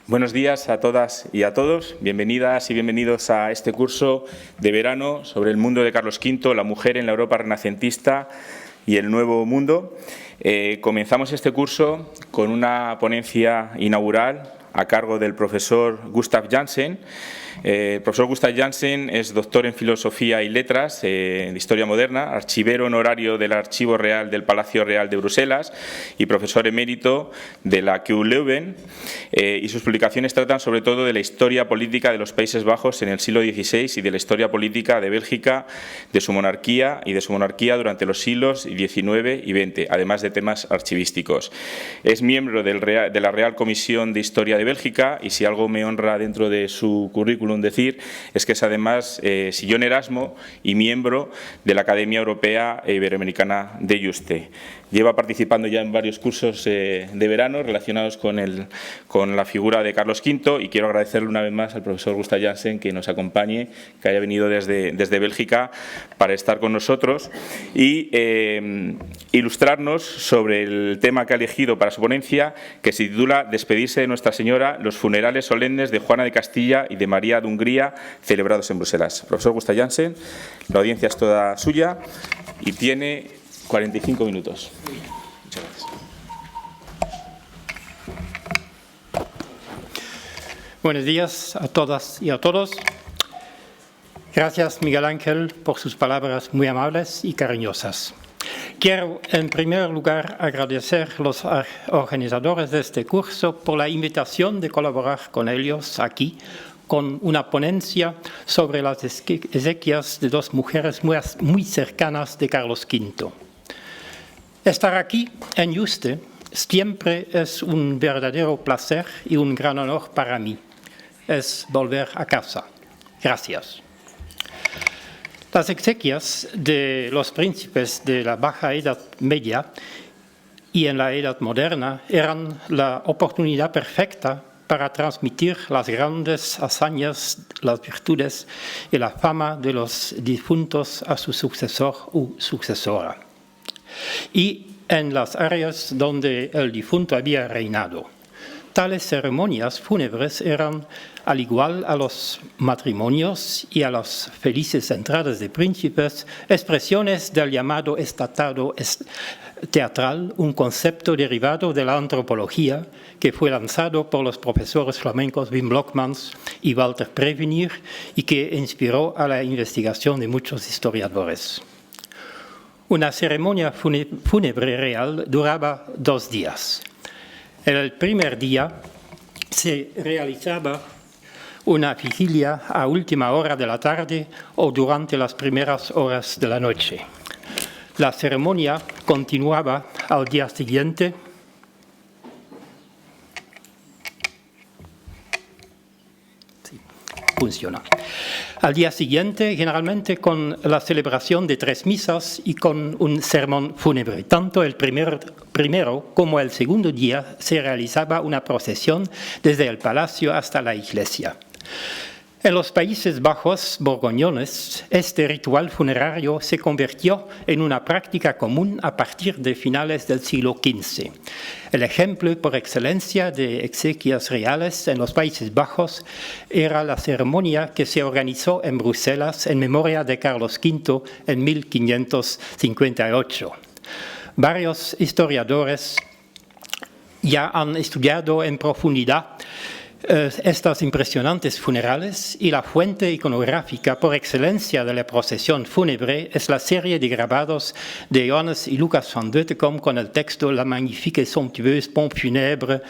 Buenos días a todas y a todos. Bienvenidas y bienvenidos a este curso de verano sobre el mundo de Carlos V, la mujer en la Europa renacentista y el Nuevo Mundo. Comenzamos este curso con una ponencia inaugural a cargo del profesor Gustav Jansen. El profesor Gustav Jansen es doctor en Filosofía y Letras de Historia Moderna, archivero honorario del Archivo Real del Palacio Real de Bruselas y profesor emérito de la KU Leuven, y sus publicaciones tratan sobre todo de la historia política de los Países Bajos en el siglo XVI y de la historia política de Bélgica, de su monarquía durante los siglos XIX y XX, además de temas archivísticos. Es miembro de la Real Comisión de Historia de Bélgica y si algo me honra dentro de su currículum decir es que es además sillón Erasmo y miembro de la Academia Europea e Iberoamericana de Yuste. Lleva participando ya en varios cursos de verano relacionados con la figura de Carlos V y quiero agradecerle una vez más al profesor Gustav Jansen que nos acompañe, que haya venido desde Bélgica para estar con nosotros y ilustrarnos sobre el tema que ha elegido para su ponencia, que se titula Despedirse de Nuestra Señora, los funerales solemnes de Juana de Castilla y de María de Hungría celebrados en Bruselas. Profesor Gustav Jansen, la audiencia es toda suya y tiene 45 minutos. Muchas gracias. Buenos días a todas y a todos. Gracias, Miguel Ángel, por sus palabras muy amables y cariñosas. Quiero, en primer lugar, agradecer a los organizadores de este curso por la invitación de colaborar con ellos aquí con una ponencia sobre las exequias de dos mujeres muy cercanas de Carlos V. Estar aquí, en Yuste, siempre es un verdadero placer y un gran honor para mí. Es volver a casa. Gracias. Las exequias de los príncipes de la Baja Edad Media y en la Edad Moderna eran la oportunidad perfecta para transmitir las grandes hazañas, las virtudes y la fama de los difuntos a su sucesor u sucesora. Y en las áreas donde el difunto había reinado. Tales ceremonias fúnebres eran, al igual a los matrimonios y a las felices entradas de príncipes, expresiones del llamado estado teatral, un concepto derivado de la antropología que fue lanzado por los profesores flamencos Wim Blokmans y Walter Prevenir y que inspiró a la investigación de muchos historiadores. Una ceremonia fúnebre real duraba 2 días. En el primer día se realizaba una vigilia a última hora de la tarde o durante las primeras horas de la noche. La ceremonia continuaba al día siguiente. Sí, funciona. Al día siguiente, generalmente con la celebración de 3 misas y con un sermón fúnebre. Tanto el primero como el segundo día se realizaba una procesión desde el palacio hasta la iglesia. En los Países Bajos borgoñones, este ritual funerario se convirtió en una práctica común a partir de finales del siglo XV. El ejemplo por excelencia de exequias reales en los Países Bajos era la ceremonia que se organizó en Bruselas en memoria de Carlos V en 1558. Varios historiadores ya han estudiado en profundidad estas impresionantes funerales y la fuente iconográfica por excelencia de la procesión fúnebre es la serie de grabados de Johannes y Lucas van Deutecom con el texto La magnifique et somptueuse pompe funèbre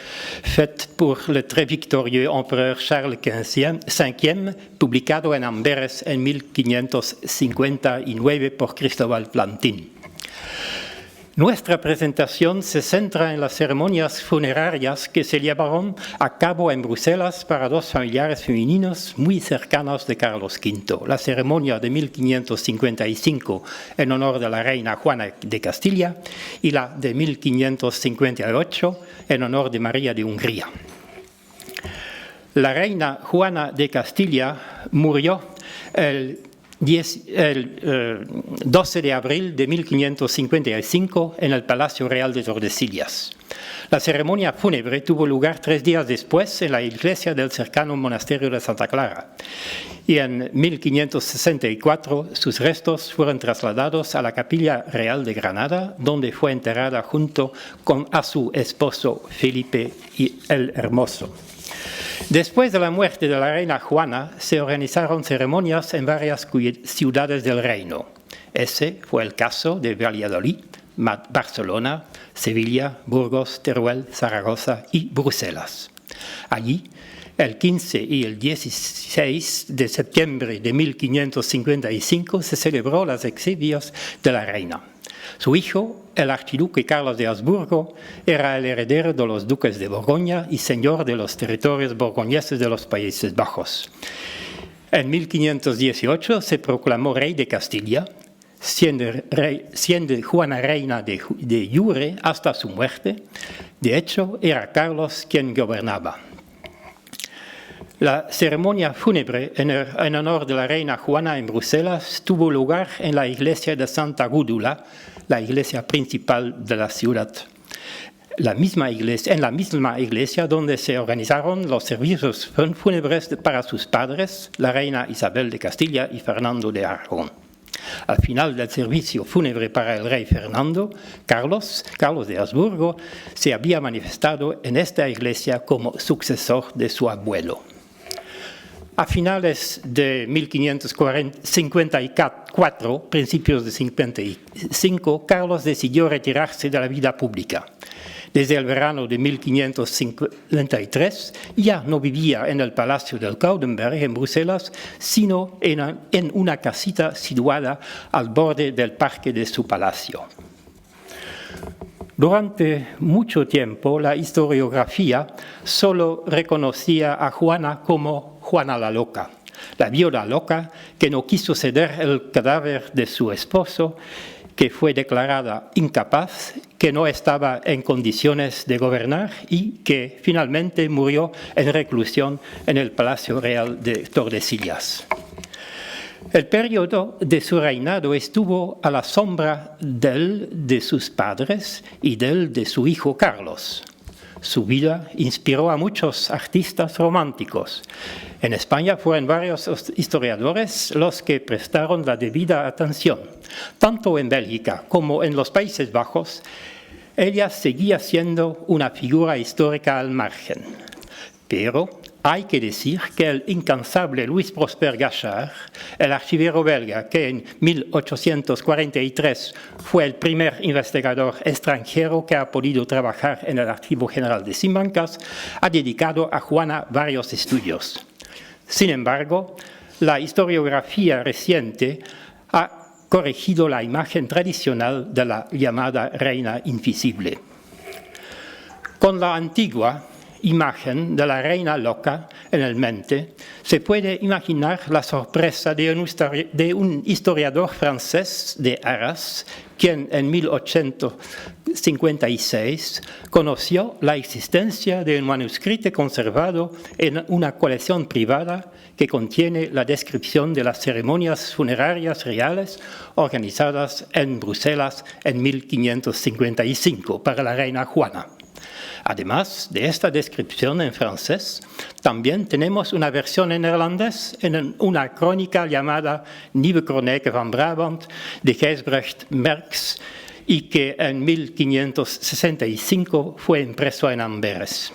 faite pour le très victorieux empereur Charles V, publicado en Amberes en 1559 por Cristóbal Plantin. Nuestra presentación se centra en las ceremonias funerarias que se llevaron a cabo en Bruselas para 2 familiares femeninos muy cercanos de Carlos V. La ceremonia de 1555 en honor de la reina Juana de Castilla y la de 1558 en honor de María de Hungría. La reina Juana de Castilla murió el el 12 de abril de 1555 en el Palacio Real de Tordesillas. La ceremonia fúnebre tuvo lugar 3 días después en la iglesia del cercano monasterio de Santa Clara y en 1564 sus restos fueron trasladados a la Capilla Real de Granada, donde fue enterrada junto a su esposo Felipe el Hermoso. Después de la muerte de la reina Juana, se organizaron ceremonias en varias ciudades del reino. Ese fue el caso de Valladolid, Barcelona, Sevilla, Burgos, Teruel, Zaragoza y Bruselas. Allí, el 15 y el 16 de septiembre de 1555 se celebró las exequias de la reina. Su hijo, el archiduque Carlos de Habsburgo, era el heredero de los duques de Borgoña y señor de los territorios borgoñeses de los Países Bajos. En 1518 se proclamó rey de Castilla, siendo Juana reina de jure hasta su muerte. De hecho, era Carlos quien gobernaba. La ceremonia fúnebre en honor de la reina Juana en Bruselas tuvo lugar en la iglesia de Santa Gúdula, la iglesia principal de la ciudad. En la misma iglesia donde se organizaron los servicios fúnebres para sus padres, la reina Isabel de Castilla y Fernando de Aragón. Al final del servicio fúnebre para el rey Fernando, Carlos de Habsburgo se había manifestado en esta iglesia como sucesor de su abuelo. A finales de 1554, principios de 55, Carlos decidió retirarse de la vida pública. Desde el verano de 1553 ya no vivía en el Palacio del Coudenberg en Bruselas, sino en una casita situada al borde del parque de su palacio. Durante mucho tiempo la historiografía solo reconocía a Juana como Juana la Loca, la viuda loca que no quiso ceder el cadáver de su esposo, que fue declarada incapaz, que no estaba en condiciones de gobernar y que finalmente murió en reclusión en el Palacio Real de Tordesillas. El periodo de su reinado estuvo a la sombra de sus padres y de su hijo Carlos. Su vida inspiró a muchos artistas románticos. En España fueron varios historiadores los que prestaron la debida atención. Tanto en Bélgica como en los Países Bajos, ella seguía siendo una figura histórica al margen. Pero hay que decir que el incansable Louis Prosper Gachard, el archivero belga que en 1843 fue el primer investigador extranjero que ha podido trabajar en el Archivo General de Simancas, ha dedicado a Juana varios estudios. Sin embargo, la historiografía reciente ha corregido la imagen tradicional de la llamada reina invisible. Con la antigua imagen de la reina loca en el mente, se puede imaginar la sorpresa de un historiador francés de Arras, quien en 1856 conoció la existencia de un manuscrito conservado en una colección privada que contiene la descripción de las ceremonias funerarias reales organizadas en Bruselas en 1555 para la reina Juana. Además de esta descripción en francés, también tenemos una versión en neerlandés en una crónica llamada Nieuwe Chronieke van Brabant de Gijsbrecht Merckx y que en 1565 fue impreso en Amberes.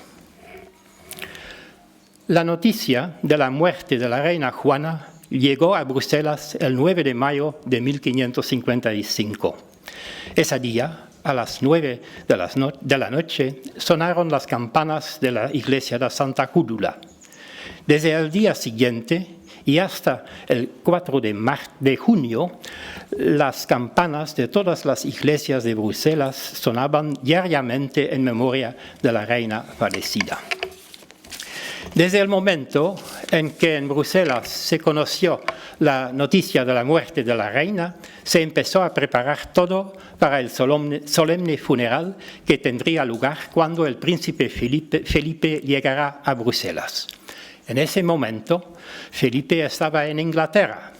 La noticia de la muerte de la reina Juana llegó a Bruselas el 9 de mayo de 1555. Ese día, a las 9 de la noche, sonaron las campanas de la iglesia de Santa Gúdula. Desde el día siguiente y hasta el 4 de junio, las campanas de todas las iglesias de Bruselas sonaban diariamente en memoria de la reina fallecida. Desde el momento en que en Bruselas se conoció la noticia de la muerte de la reina, se empezó a preparar todo para el solemne funeral que tendría lugar cuando el príncipe Felipe llegara a Bruselas. En ese momento, Felipe estaba en Inglaterra.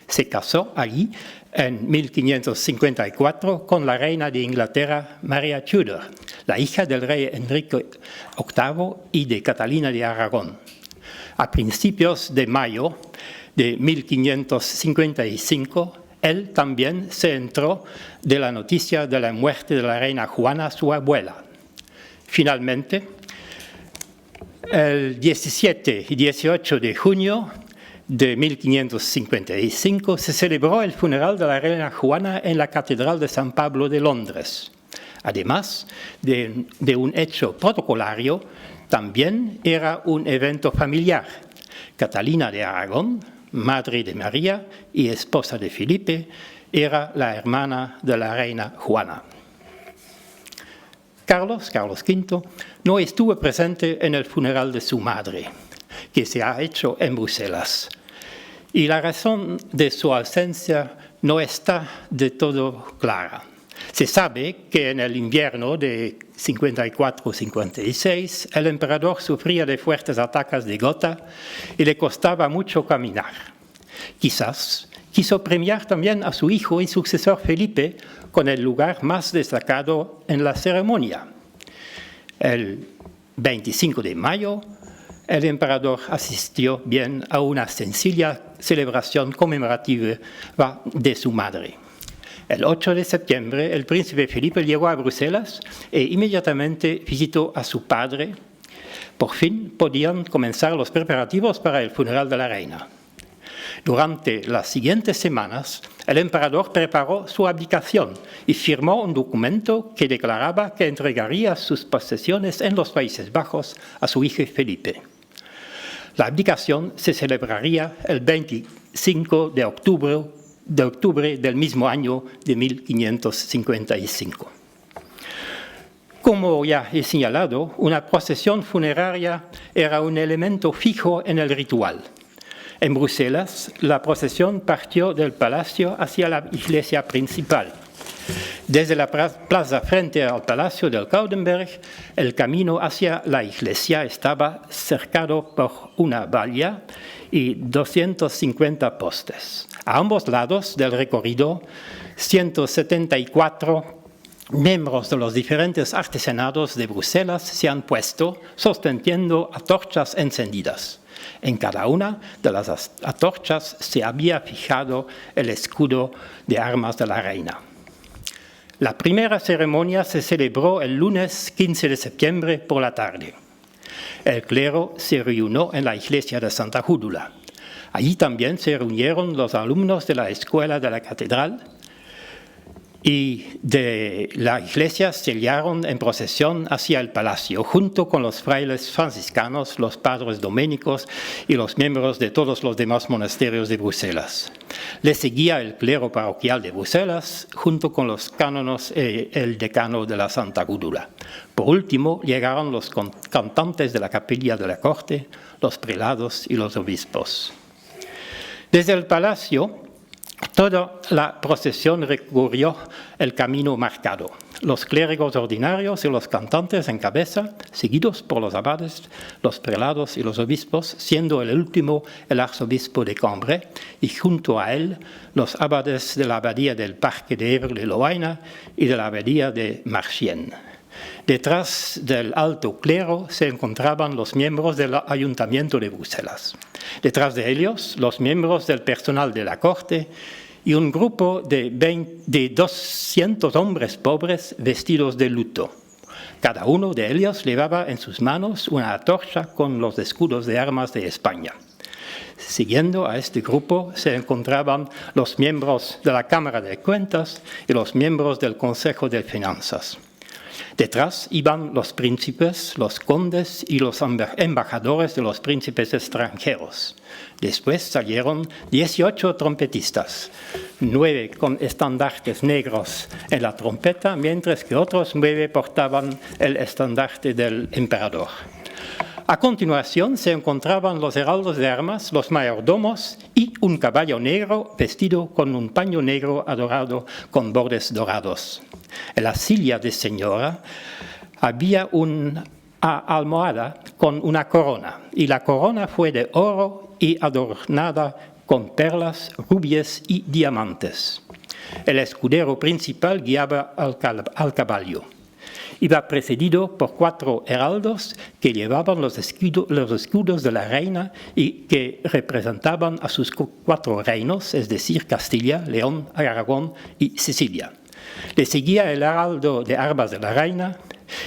Se casó allí en 1554 con la reina de Inglaterra, María Tudor, la hija del rey Enrique VIII y de Catalina de Aragón. A principios de mayo de 1555, él también se enteró de la noticia de la muerte de la reina Juana, su abuela. Finalmente, el 17 y 18 de junio de 1555 se celebró el funeral de la reina Juana en la Catedral de San Pablo de Londres. Además de un hecho protocolario, también era un evento familiar. Catalina de Aragón, madre de María y esposa de Felipe, era la hermana de la reina Juana. Carlos V, no estuvo presente en el funeral de su madre, que se ha hecho en Bruselas. Y la razón de su ausencia no está de todo clara. Se sabe que en el invierno de 54-56 el emperador sufría de fuertes ataques de gota y le costaba mucho caminar. Quizás quiso premiar también a su hijo y sucesor Felipe con el lugar más destacado en la ceremonia. El 25 de mayo, el emperador asistió bien a una sencilla celebración conmemorativa de su madre. El 8 de septiembre, el príncipe Felipe llegó a Bruselas e inmediatamente visitó a su padre. Por fin podían comenzar los preparativos para el funeral de la reina. Durante las siguientes semanas, el emperador preparó su abdicación y firmó un documento que declaraba que entregaría sus posesiones en los Países Bajos a su hijo Felipe. La abdicación se celebraría el 25 de octubre del mismo año de 1555. Como ya he señalado, una procesión funeraria era un elemento fijo en el ritual. En Bruselas, la procesión partió del palacio hacia la iglesia principal. Desde la plaza frente al Palacio del Coudenberg, el camino hacia la iglesia estaba cercado por una valla y 250 postes. A ambos lados del recorrido, 174 miembros de los diferentes artesanados de Bruselas se han puesto sosteniendo antorchas encendidas. En cada una de las antorchas se había fijado el escudo de armas de la reina. La primera ceremonia se celebró el lunes 15 de septiembre por la tarde. El clero se reunió en la iglesia de Santa Júdula. Allí también se reunieron los alumnos de la escuela de la catedral y de la iglesia se guiaron en procesión hacia el palacio, junto con los frailes franciscanos, los padres dominicos y los miembros de todos los demás monasterios de Bruselas. Le seguía el clero parroquial de Bruselas, junto con los cánones y el decano de la Santa Júdula. Por último, llegaron los cantantes de la capilla de la corte, los prelados y los obispos. Desde el palacio, toda la procesión recorrió el camino marcado. Los clérigos ordinarios y los cantantes en cabeza, seguidos por los abades, los prelados y los obispos, siendo el último el arzobispo de Cambrai y junto a él los abades de la abadía del Parque de Évry-le-Loaina y de la abadía de Marchiennes. Detrás del alto clero se encontraban los miembros del Ayuntamiento de Bruselas. Detrás de ellos, los miembros del personal de la corte y un grupo de 200 hombres pobres vestidos de luto. Cada uno de ellos llevaba en sus manos una antorcha con los escudos de armas de España. Siguiendo a este grupo se encontraban los miembros de la Cámara de Cuentas y los miembros del Consejo de Finanzas. Detrás iban los príncipes, los condes y los embajadores de los príncipes extranjeros. Después salieron 18 trompetistas, 9 con estandartes negros en la trompeta, mientras que otros 9 portaban el estandarte del emperador. A continuación se encontraban los heraldos de armas, los mayordomos y un caballo negro vestido con un paño negro adorado con bordes dorados. En la silla de señora había una almohada con una corona y la corona fue de oro y adornada con perlas, rubíes y diamantes. El escudero principal guiaba al caballo. Iba precedido por 4 heraldos que llevaban los escudos de la reina y que representaban a sus 4 reinos, es decir, Castilla, León, Aragón y Sicilia. Le seguía el heraldo de armas de la reina,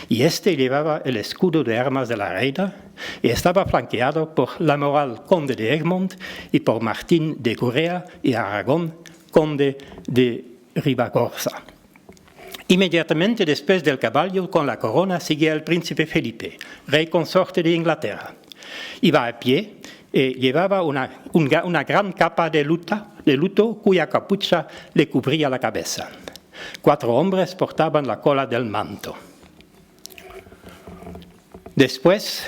y este llevaba el escudo de armas de la reina y estaba flanqueado por Lamoral, conde de Egmont, y por Martín de Gorea y Aragón, conde de Ribagorza. Inmediatamente después del caballo con la corona seguía el príncipe Felipe, rey consorte de Inglaterra. Iba a pie y llevaba una gran capa de luto cuya capucha le cubría la cabeza. 4 hombres portaban la cola del manto. Después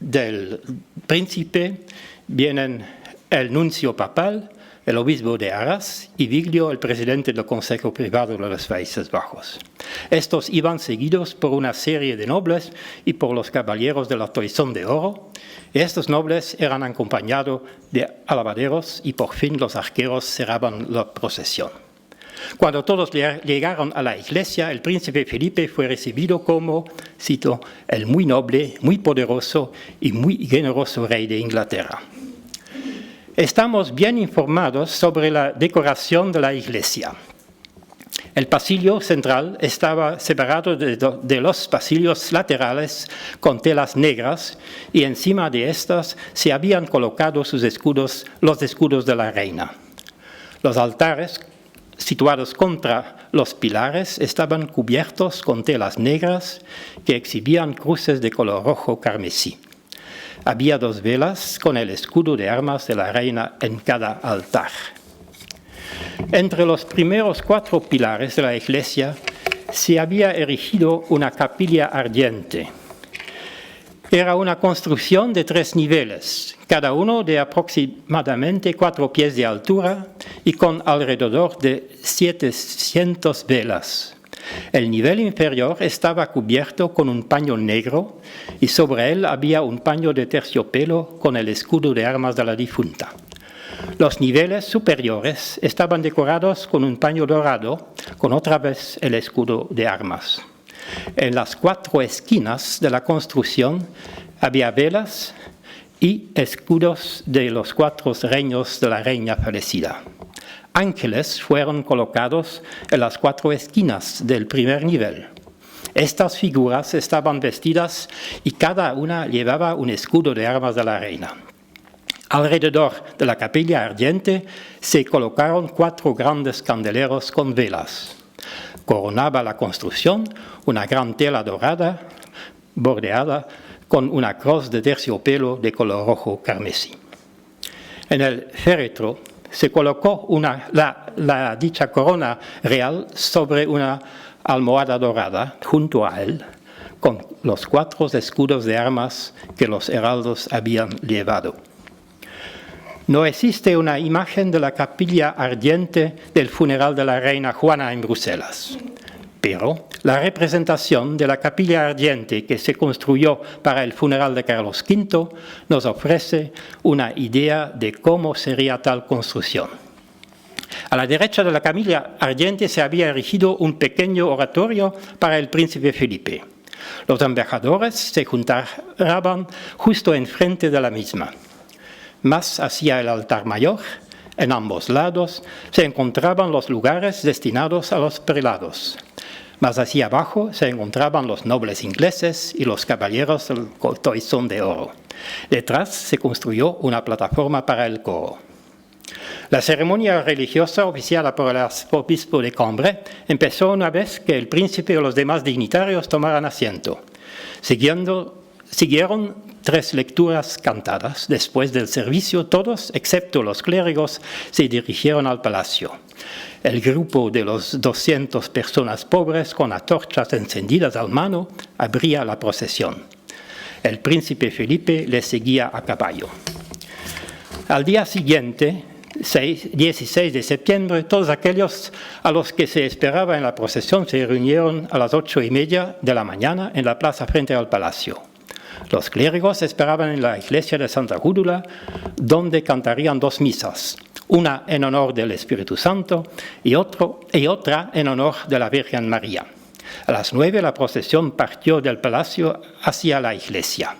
del príncipe vienen el nuncio papal, el obispo de Arras y Viglio, el presidente del Consejo Privado de los Países Bajos. Estos iban seguidos por una serie de nobles y por los caballeros de la Toisón de Oro, y estos nobles eran acompañados de alabaderos y por fin los arqueros cerraban la procesión. Cuando todos llegaron a la iglesia, el príncipe Felipe fue recibido como, cito, el muy noble, muy poderoso y muy generoso rey de Inglaterra. Estamos bien informados sobre la decoración de la iglesia. El pasillo central estaba separado de los pasillos laterales con telas negras y encima de estas se habían colocado los escudos de la reina. Los altares, situados contra los pilares, estaban cubiertos con telas negras que exhibían cruces de color rojo carmesí. Había 2 velas con el escudo de armas de la reina en cada altar. Entre los primeros 4 pilares de la iglesia se había erigido una capilla ardiente. Era una construcción de 3 niveles, cada uno de aproximadamente 4 pies de altura y con alrededor de 700 velas. El nivel inferior estaba cubierto con un paño negro y sobre él había un paño de terciopelo con el escudo de armas de la difunta. Los niveles superiores estaban decorados con un paño dorado, con otra vez el escudo de armas. En las 4 esquinas de la construcción había velas y escudos de los 4 reinos de la reina fallecida. Ángeles fueron colocados en las 4 esquinas del primer nivel. Estas figuras estaban vestidas y cada una llevaba un escudo de armas de la reina. Alrededor de la capilla ardiente se colocaron 4 grandes candeleros con velas. Coronaba la construcción una gran tela dorada bordeada con una cruz de terciopelo de color rojo carmesí. En el féretro se colocó la dicha corona real sobre una almohada dorada junto a él, con los 4 escudos de armas que los heraldos habían llevado. No existe una imagen de la capilla ardiente del funeral de la reina Juana en Bruselas, pero la representación de la capilla ardiente que se construyó para el funeral de Carlos V nos ofrece una idea de cómo sería tal construcción. A la derecha de la capilla ardiente se había erigido un pequeño oratorio para el príncipe Felipe. Los embajadores se juntaban justo enfrente de la misma. Más hacia el altar mayor, en ambos lados, se encontraban los lugares destinados a los prelados. Más hacia abajo se encontraban los nobles ingleses y los caballeros del Toisón de Oro. Detrás se construyó una plataforma para el coro. La ceremonia religiosa oficiada por el arzobispo de Cambrai empezó una vez que el príncipe y los demás dignatarios tomaran asiento. Siguieron 3 lecturas cantadas. Después del servicio, todos, excepto los clérigos, se dirigieron al palacio. El grupo de los 200 personas pobres con antorchas encendidas a mano abría la procesión. El príncipe Felipe le seguía a caballo. Al día siguiente, 16 de septiembre, todos aquellos a los que se esperaba en la procesión se reunieron a las 8:30 de la mañana en la plaza frente al palacio. Los clérigos esperaban en la iglesia de Santa Gúdula, donde cantarían 2 misas, una en honor del Espíritu Santo y otra en honor de la Virgen María. A las 9 la procesión partió del palacio hacia la iglesia.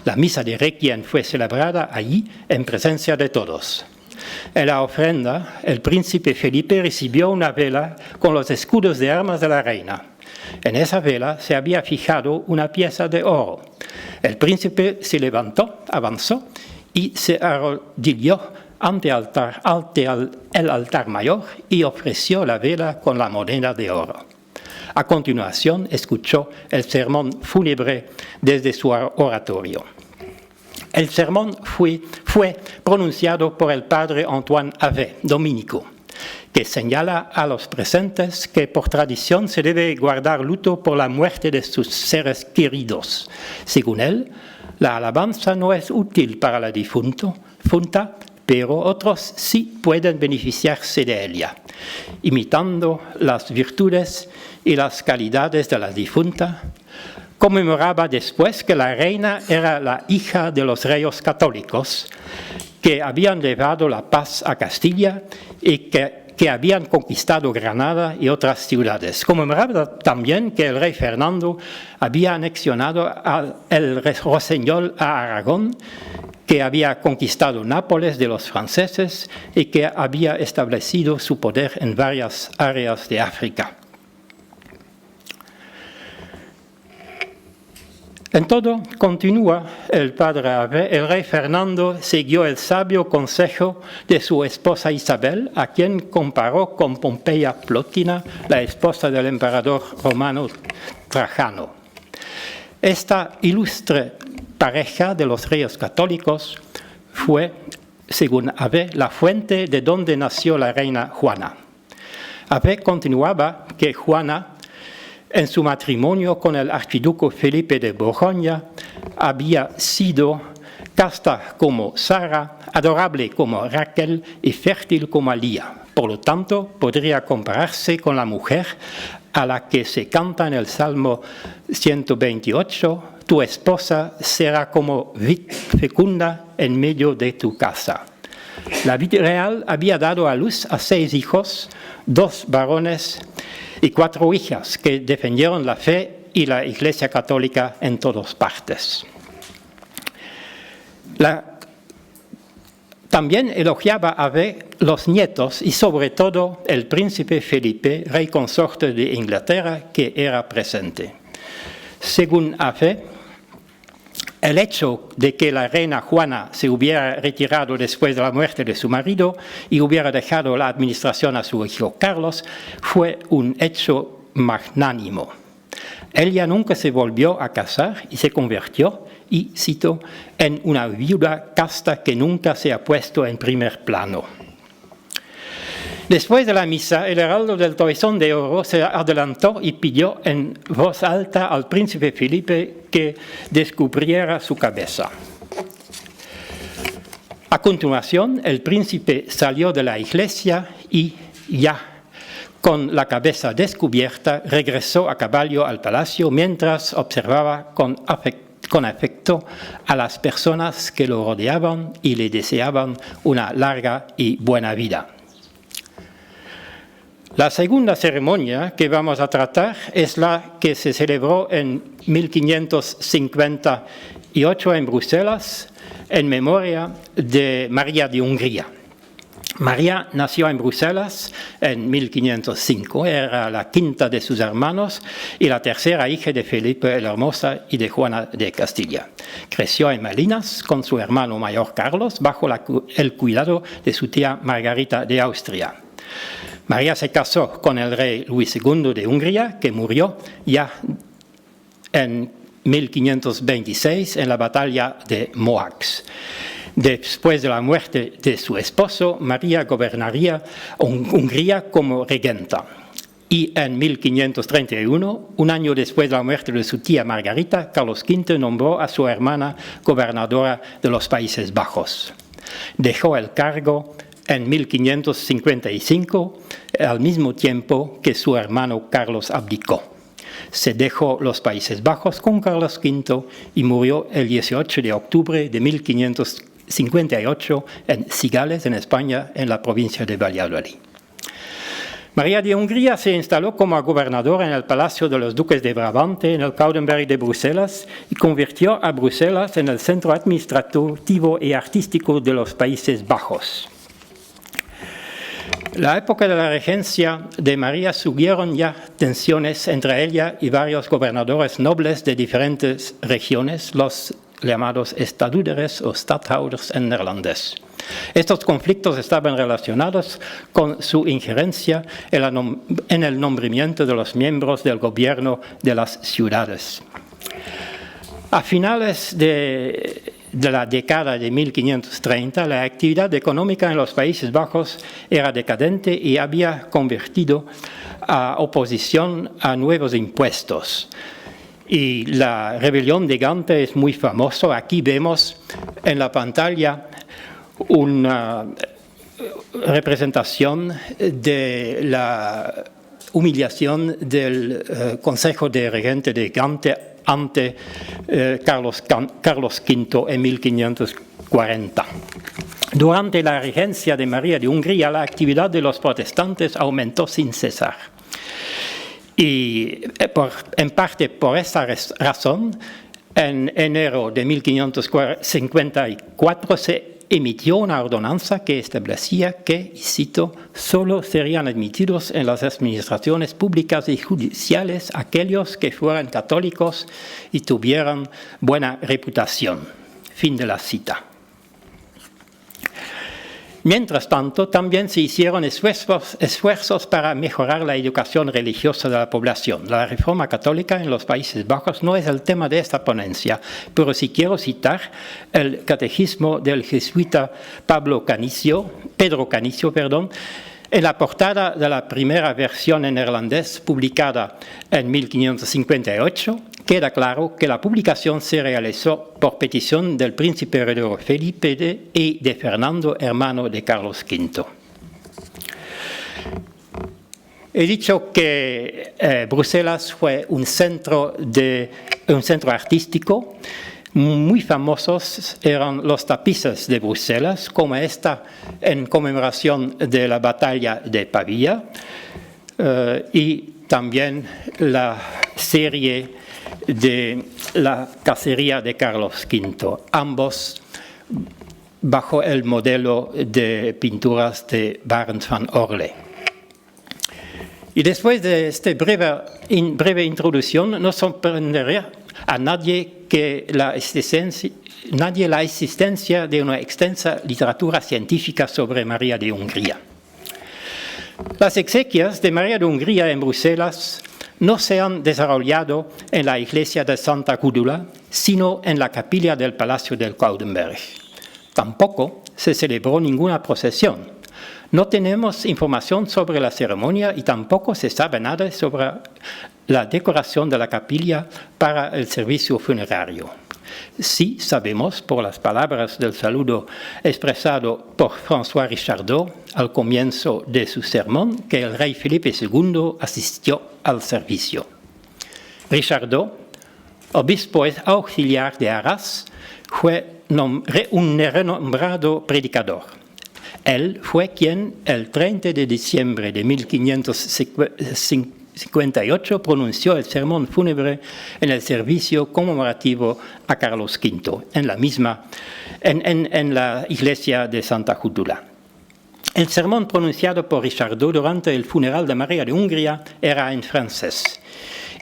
La misa de Requiem fue celebrada allí en presencia de todos. En la ofrenda, el príncipe Felipe recibió una vela con los escudos de armas de la reina. En esa vela se había fijado una pieza de oro. El príncipe se levantó, avanzó y se arrodilló ante el altar mayor y ofreció la vela con la moneda de oro. A continuación, escuchó el sermón fúnebre desde su oratorio. El sermón fue pronunciado por el padre Antoine Avé, dominico, que señala a los presentes que por tradición se debe guardar luto por la muerte de sus seres queridos. Según él, la alabanza no es útil para la difunta, pero otros sí pueden beneficiarse de ella, imitando las virtudes y las calidades de la difunta. Conmemoraba después que la reina era la hija de los reyes católicos que habían llevado la paz a Castilla y que habían conquistado Granada y otras ciudades. Conmemoraba también que el rey Fernando había anexionado el Rossinyol a Aragón, que había conquistado Nápoles de los franceses y que había establecido su poder en varias áreas de África. En todo, continúa el padre Avé, el rey Fernando siguió el sabio consejo de su esposa Isabel, a quien comparó con Pompeia Plotina, la esposa del emperador romano Trajano. Esta ilustre pareja de los reyes católicos fue, según Avé, la fuente de donde nació la reina Juana. Avé continuaba que Juana, en su matrimonio con el archiduque Felipe de Borgoña, había sido casta como Sara, adorable como Raquel y fértil como Lía. Por lo tanto, podría compararse con la mujer a la que se canta en el Salmo 128, tu esposa será como vid fecunda en medio de tu casa. La vid real había dado a luz a 6 hijos, 2 varones y 4 hijas que defendieron la fe y la Iglesia Católica en todas partes. También elogiaba a Avé los nietos y sobre todo el príncipe Felipe, rey consorte de Inglaterra, que era presente. Según Avé, el hecho de que la reina Juana se hubiera retirado después de la muerte de su marido y hubiera dejado la administración a su hijo Carlos fue un hecho magnánimo. Ella nunca se volvió a casar y se convirtió, y cito, en una viuda casta que nunca se ha puesto en primer plano. Después de la misa, el heraldo del toisón de oro se adelantó y pidió en voz alta al príncipe Felipe que descubriera su cabeza. A continuación, el príncipe salió de la iglesia y ya con la cabeza descubierta regresó a caballo al palacio mientras observaba con afecto a las personas que lo rodeaban y le deseaban una larga y buena vida. La segunda ceremonia que vamos a tratar es la que se celebró en 1558 en Bruselas en memoria de María de Hungría. María nació en Bruselas en 1505, era la quinta de sus hermanos y la tercera hija de Felipe el Hermoso y de Juana de Castilla. Creció en Malinas con su hermano mayor Carlos bajo el cuidado de su tía Margarita de Austria. María se casó con el rey Luis II de Hungría, que murió ya en 1526 en la batalla de Mohacs. Después de la muerte de su esposo, María gobernaría Hungría como regenta. Y en 1531, un año después de la muerte de su tía Margarita, Carlos V nombró a su hermana gobernadora de los Países Bajos. Dejó el cargo en 1555, al mismo tiempo que su hermano Carlos abdicó. Se dejó los Países Bajos con Carlos V y murió el 18 de octubre de 1558 en Cigales, en España, en la provincia de Valladolid. María de Hungría se instaló como gobernadora en el Palacio de los Duques de Brabante, en el Koudenberg de Bruselas, y convirtió a Bruselas en el centro administrativo y artístico de los Países Bajos. La época de la regencia de María subieron ya tensiones entre ella y varios gobernadores nobles de diferentes regiones, los llamados estadúderes o stadhouders en neerlandés. Estos conflictos estaban relacionados con su injerencia en el nombramiento de los miembros del gobierno de las ciudades. A finales de la década de 1530, la actividad económica en los Países Bajos era decadente y había convertido a oposición a nuevos impuestos. Y la rebelión de Gante es muy famosa. Aquí vemos en la pantalla una representación de la humillación del Consejo de Regente de Gante ante Carlos V en 1540. Durante la regencia de María de Hungría, la actividad de los protestantes aumentó sin cesar. Y en parte por esta razón, en enero de 1554 se emitió una ordenanza que establecía que, y cito, solo serían admitidos en las administraciones públicas y judiciales aquellos que fueran católicos y tuvieran buena reputación. Fin de la cita. Mientras tanto, también se hicieron esfuerzos para mejorar la educación religiosa de la población. La reforma católica en los Países Bajos no es el tema de esta ponencia, pero sí quiero citar el catecismo del jesuita Pedro Canicio, en la portada de la primera versión en neerlandés publicada en 1558, queda claro que la publicación se realizó por petición del príncipe heredero Felipe y de Fernando, hermano de Carlos V. He dicho que Bruselas fue un centro artístico. Muy famosos eran los tapices de Bruselas, como esta en conmemoración de la batalla de Pavía, y también la serie de la cacería de Carlos V, ambos bajo el modelo de pinturas de Barends van Orle. Y después de esta breve introducción, no sorprendería a nadie la existencia de una extensa literatura científica sobre María de Hungría. Las exequias de María de Hungría en Bruselas no se han desarrollado en la iglesia de Santa Gudula, sino en la capilla del Palacio del Koudenberg. Tampoco se celebró ninguna procesión. No tenemos información sobre la ceremonia y tampoco se sabe nada sobre la decoración de la capilla para el servicio funerario. Sí sabemos, por las palabras del saludo expresado por François Richardot al comienzo de su sermón, que el rey Felipe II asistió al servicio. Richardot, obispo auxiliar de Arras, fue un renombrado predicador. Él fue quien, el 30 de diciembre de 1558, pronunció el sermón fúnebre en el servicio conmemorativo a Carlos V, en la iglesia de Santa Gudula. El sermón pronunciado por Richardot durante el funeral de María de Hungría era en francés,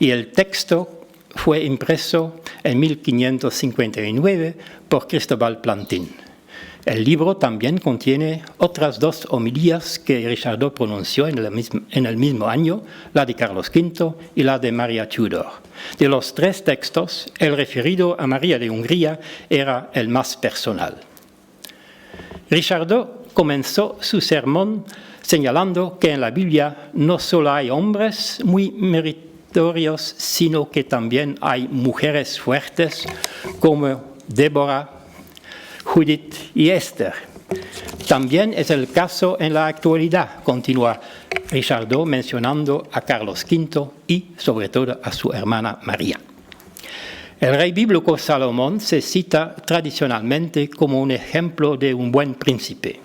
y el texto fue impreso en 1559 por Cristóbal Plantin. El libro también contiene otras dos homilías que Richardot pronunció en el mismo año, la de Carlos V y la de María Tudor. De los tres textos, el referido a María de Hungría era el más personal. Richardot comenzó su sermón señalando que en la Biblia no solo hay hombres muy meritorios, sino que también hay mujeres fuertes como Débora, Judith y Esther. También es el caso en la actualidad, continúa Richardot mencionando a Carlos V y sobre todo a su hermana María. El rey bíblico Salomón se cita tradicionalmente como un ejemplo de un buen príncipe.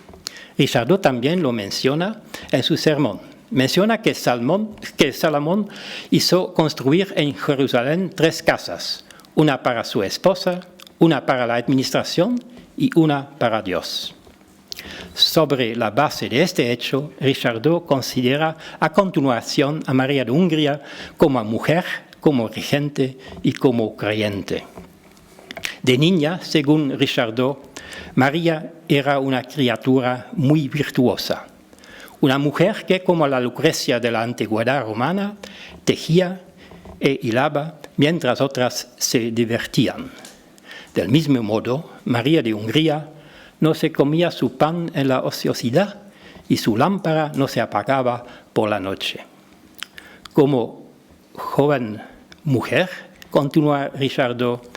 Richardot también lo menciona en su sermón. Menciona que Salomón hizo construir en Jerusalén 3 casas, una para su esposa, una para la administración y una para Dios. Sobre la base de este hecho, Richardot considera a continuación a María de Hungría como mujer, como regente y como creyente. De niña, según Richardot, María era una criatura muy virtuosa, una mujer que, como la Lucrecia de la antigüedad romana, tejía e hilaba mientras otras se divertían. Del mismo modo, María de Hungría no se comía su pan en la ociosidad y su lámpara no se apagaba por la noche. Como joven mujer, continúa Richardot,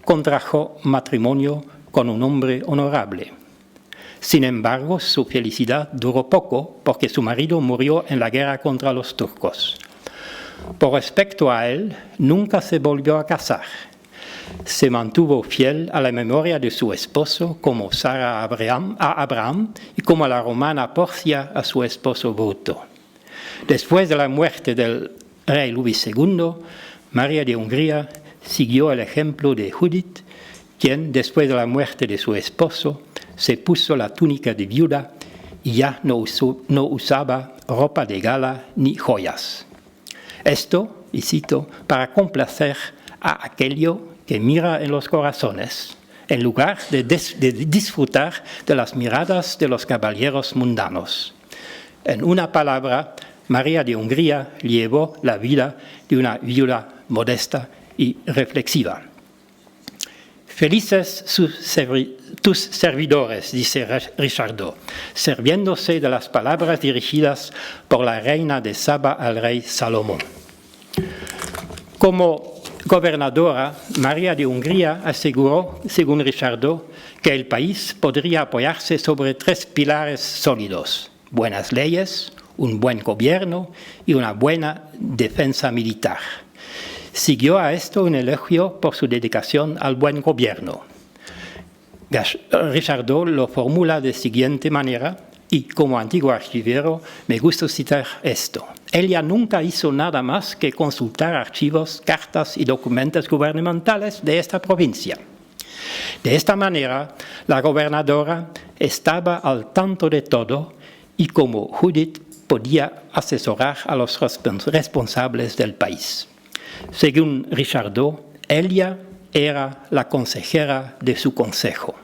contrajo matrimonio con un hombre honorable. Sin embargo, su felicidad duró poco porque su marido murió en la guerra contra los turcos. Por respecto a él, nunca se volvió a casar. Se mantuvo fiel a la memoria de su esposo como Sara a Abraham y como la romana Porcia a su esposo Bruto. Después de la muerte del rey Luis II, María de Hungría siguió el ejemplo de Judith, quien, después de la muerte de su esposo, se puso la túnica de viuda y ya no usaba ropa de gala ni joyas. Esto, y cito, para complacer a aquello que mira en los corazones, en lugar de disfrutar de las miradas de los caballeros mundanos. En una palabra, María de Hungría llevó la vida de una viuda modesta y reflexiva. Felices tus servidores, dice Richardot, sirviéndose de las palabras dirigidas por la reina de Saba al rey Salomón. Como gobernadora, María de Hungría aseguró, según Richardot, que el país podría apoyarse sobre 3 pilares sólidos: buenas leyes, un buen gobierno y una buena defensa militar. Siguió a esto un elogio por su dedicación al buen gobierno. Richardot lo formula de siguiente manera, y como antiguo archivero me gusta citar esto. Ella nunca hizo nada más que consultar archivos, cartas y documentos gubernamentales de esta provincia. De esta manera, la gobernadora estaba al tanto de todo y, como Judith, podía asesorar a los responsables del país. Según Richardot, ella era la consejera de su consejo.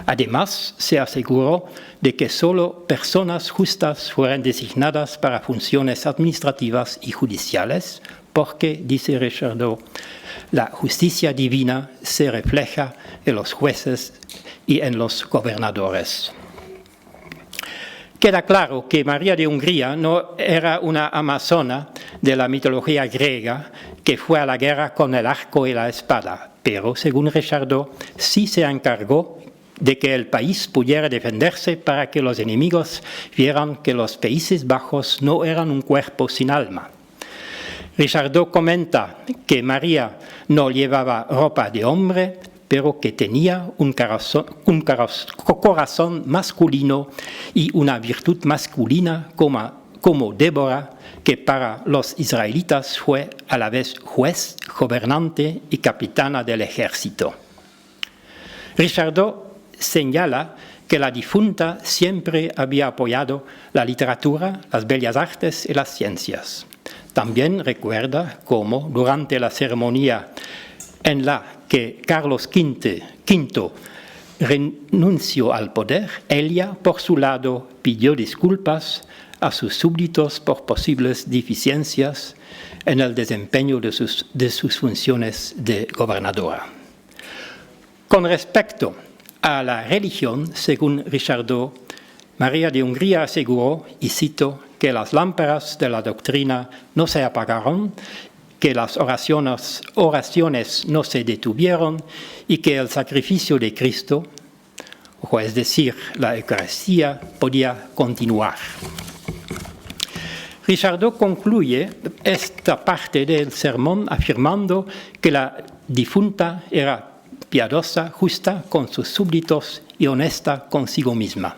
Además, se aseguró de que solo personas justas fueran designadas para funciones administrativas y judiciales, porque, dice Richardot, la justicia divina se refleja en los jueces y en los gobernadores. Queda claro que María de Hungría no era una amazona de la mitología griega que fue a la guerra con el arco y la espada, pero, según Richardot, sí se encargó de que el país pudiera defenderse para que los enemigos vieran que los Países Bajos no eran un cuerpo sin alma. Richardot comenta que María no llevaba ropa de hombre, pero que tenía un corazón masculino y una virtud masculina como Débora, que para los israelitas fue a la vez juez, gobernante y capitana del ejército. Richardot señala que la difunta siempre había apoyado la literatura, las bellas artes y las ciencias. También recuerda cómo, durante la ceremonia en la que Carlos V renunció al poder, ella, por su lado, pidió disculpas a sus súbditos por posibles deficiencias en el desempeño de sus funciones de gobernadora. Con respecto a la religión, según Richardot, María de Hungría aseguró, y cito, que las lámparas de la doctrina no se apagaron, que las oraciones no se detuvieron y que el sacrificio de Cristo, o es decir, la Eucaristía, podía continuar. Richardot concluye esta parte del sermón afirmando que la difunta era piadosa, justa con sus súbditos y honesta consigo misma.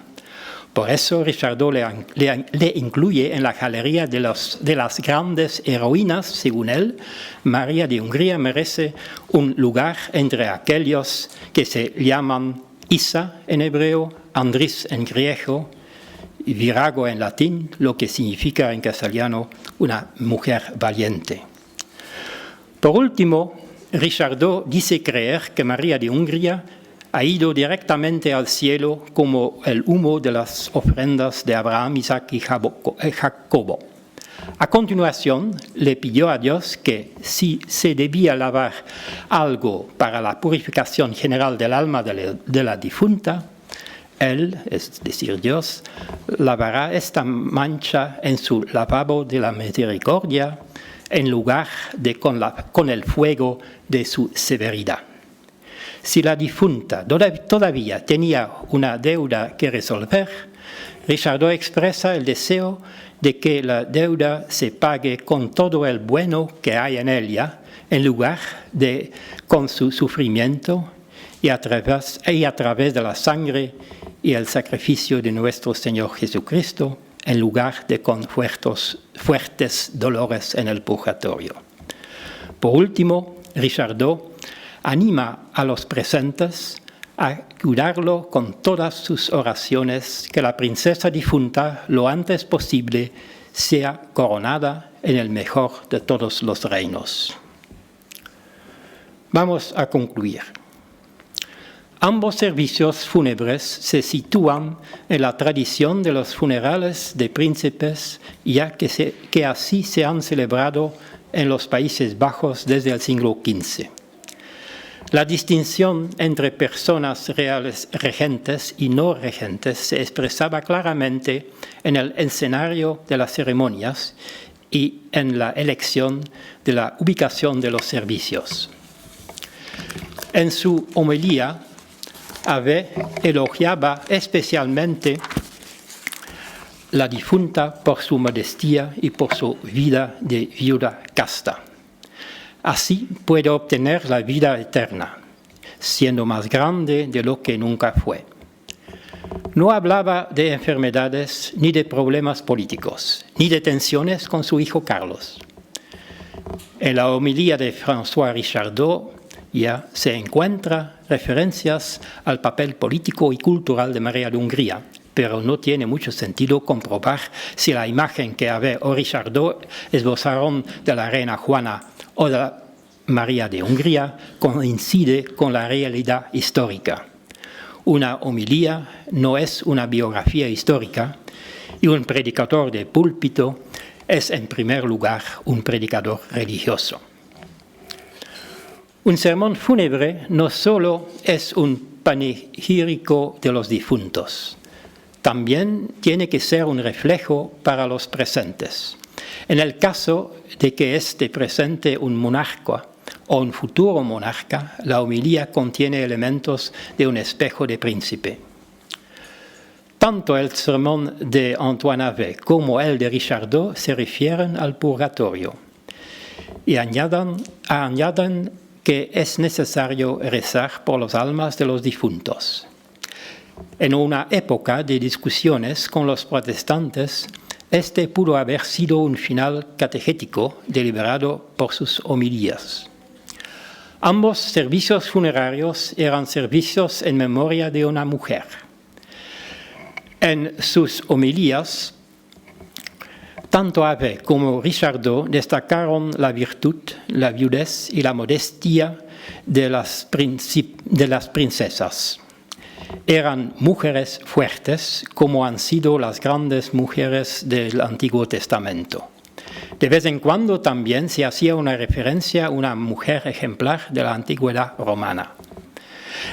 Por eso Richardot le incluye en la galería de las grandes heroínas, según él. María de Hungría merece un lugar entre aquellos que se llaman Isa en hebreo, Andris en griego, y Virago en latín, lo que significa en castellano una mujer valiente. Por último, Richardot dice creer que María de Hungría ha ido directamente al cielo como el humo de las ofrendas de Abraham, Isaac y Jacobo. A continuación, le pidió a Dios que si se debía lavar algo para la purificación general del alma de la difunta, Él, es decir, Dios, lavará esta mancha en su lavabo de la misericordia en lugar de con el fuego de su severidad. Si la difunta todavía tenía una deuda que resolver, Richardot expresa el deseo de que la deuda se pague con todo el bueno que hay en ella, en lugar de con su sufrimiento y a través de la sangre y el sacrificio de nuestro Señor Jesucristo, en lugar de con fuertes dolores en el purgatorio. Por último, Richardot anima a los presentes a cuidarlo con todas sus oraciones, que la princesa difunta lo antes posible sea coronada en el mejor de todos los reinos. Vamos a concluir. Ambos servicios fúnebres se sitúan en la tradición de los funerales de príncipes, ya que así se han celebrado en los Países Bajos desde el siglo XV. La distinción entre personas reales regentes y no regentes se expresaba claramente en el escenario de las ceremonias y en la elección de la ubicación de los servicios. En su homilía, Ave elogiaba especialmente la difunta por su modestia y por su vida de viuda casta. Así puede obtener la vida eterna, siendo más grande de lo que nunca fue. No hablaba de enfermedades ni de problemas políticos, ni de tensiones con su hijo Carlos. En la homilía de François Richardot ya se encuentran referencias al papel político y cultural de María de Hungría, pero no tiene mucho sentido comprobar si la imagen que Ave o Richardot esbozaron de la reina Juana o de la María de Hungría coincide con la realidad histórica. Una homilía no es una biografía histórica y un predicador de púlpito es en primer lugar un predicador religioso. Un sermón fúnebre no solo es un panegírico de los difuntos, también tiene que ser un reflejo para los presentes. En el caso de que esté presente un monarca o un futuro monarca, la homilía contiene elementos de un espejo de príncipe. Tanto el sermón de Antoine Ave como el de Richardot se refieren al purgatorio y añaden que es necesario rezar por las almas de los difuntos. En una época de discusiones con los protestantes, este pudo haber sido un final catequético deliberado por sus homilías. Ambos servicios funerarios eran servicios en memoria de una mujer. En sus homilías, tanto Ave como Richardot destacaron la virtud, la viudez y la modestia de las princesas. Eran mujeres fuertes, como han sido las grandes mujeres del Antiguo Testamento. De vez en cuando también se hacía una referencia a una mujer ejemplar de la antigüedad romana.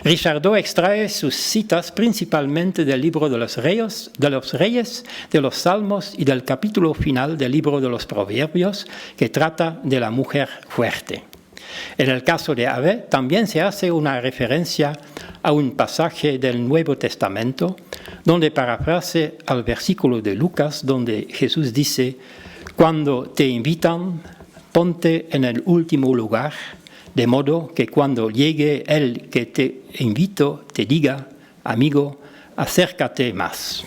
Richardot extrae sus citas principalmente del libro de los Reyes, de los Salmos y del capítulo final del libro de los Proverbios, que trata de la mujer fuerte. En el caso de Ave también se hace una referencia a un pasaje del Nuevo Testamento donde parafrase al versículo de Lucas donde Jesús dice: cuando te invitan, ponte en el último lugar, de modo que cuando llegue el que te invito te diga: amigo, acércate más.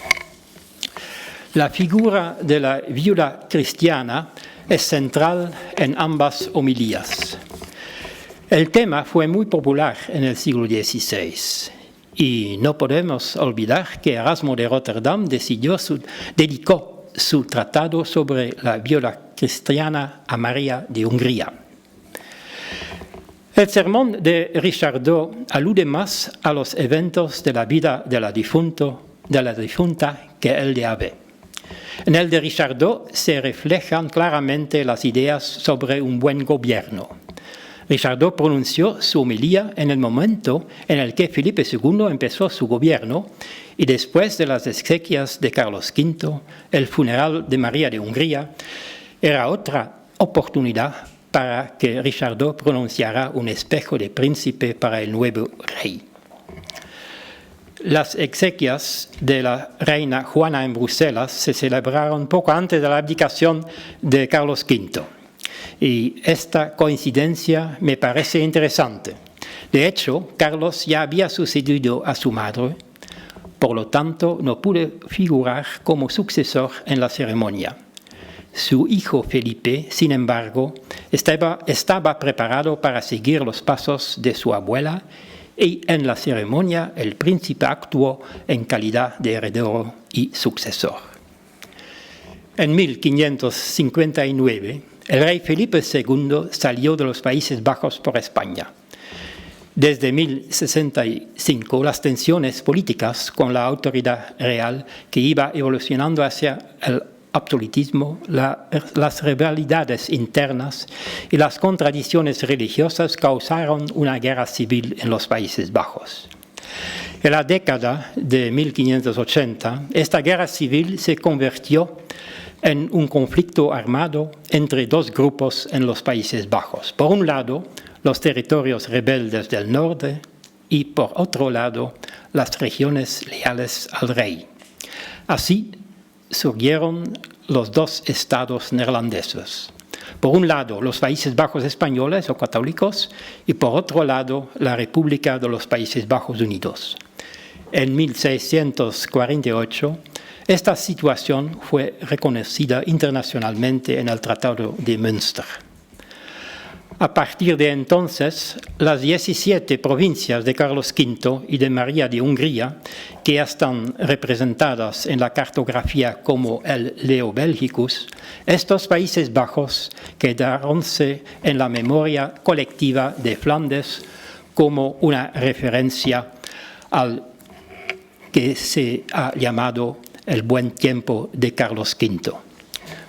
La figura de la viuda cristiana es central en ambas homilías. El tema fue muy popular en el siglo XVI y no podemos olvidar que Erasmo de Rotterdam dedicó su tratado sobre la viuda cristiana a María de Hungría. El sermón de Richardot alude más a los eventos de la vida de la difunta que el de Ave. En el de Richardot se reflejan claramente las ideas sobre un buen gobierno. Richardot pronunció su homilía en el momento en el que Felipe II empezó su gobierno y después de las exequias de Carlos V, el funeral de María de Hungría, era otra oportunidad para que Richardot pronunciara un espejo de príncipe para el nuevo rey. Las exequias de la reina Juana en Bruselas se celebraron poco antes de la abdicación de Carlos V. Y esta coincidencia me parece interesante. De hecho, Carlos ya había sucedido a su madre, por lo tanto no pudo figurar como sucesor en la ceremonia. Su hijo Felipe, sin embargo, estaba preparado para seguir los pasos de su abuela y en la ceremonia el príncipe actuó en calidad de heredero y sucesor. En 1559, el rey Felipe II salió de los Países Bajos por España. Desde 1065, las tensiones políticas con la autoridad real, que iba evolucionando hacia el absolutismo, las rivalidades internas y las contradicciones religiosas causaron una guerra civil en los Países Bajos. En la década de 1580, esta guerra civil se convirtió en un conflicto armado entre dos grupos en los Países Bajos. Por un lado, los territorios rebeldes del norte y por otro lado, las regiones leales al rey. Así surgieron los dos estados neerlandeses. Por un lado, los Países Bajos españoles o católicos y por otro lado, la República de los Países Bajos Unidos. En 1648, esta situación fue reconocida internacionalmente en el Tratado de Münster. A partir de entonces, las 17 provincias de Carlos V y de María de Hungría, que están representadas en la cartografía como el Leo Belgicus, estos Países Bajos quedaronse en la memoria colectiva de Flandes como una referencia al que se ha llamado el buen tiempo de Carlos V.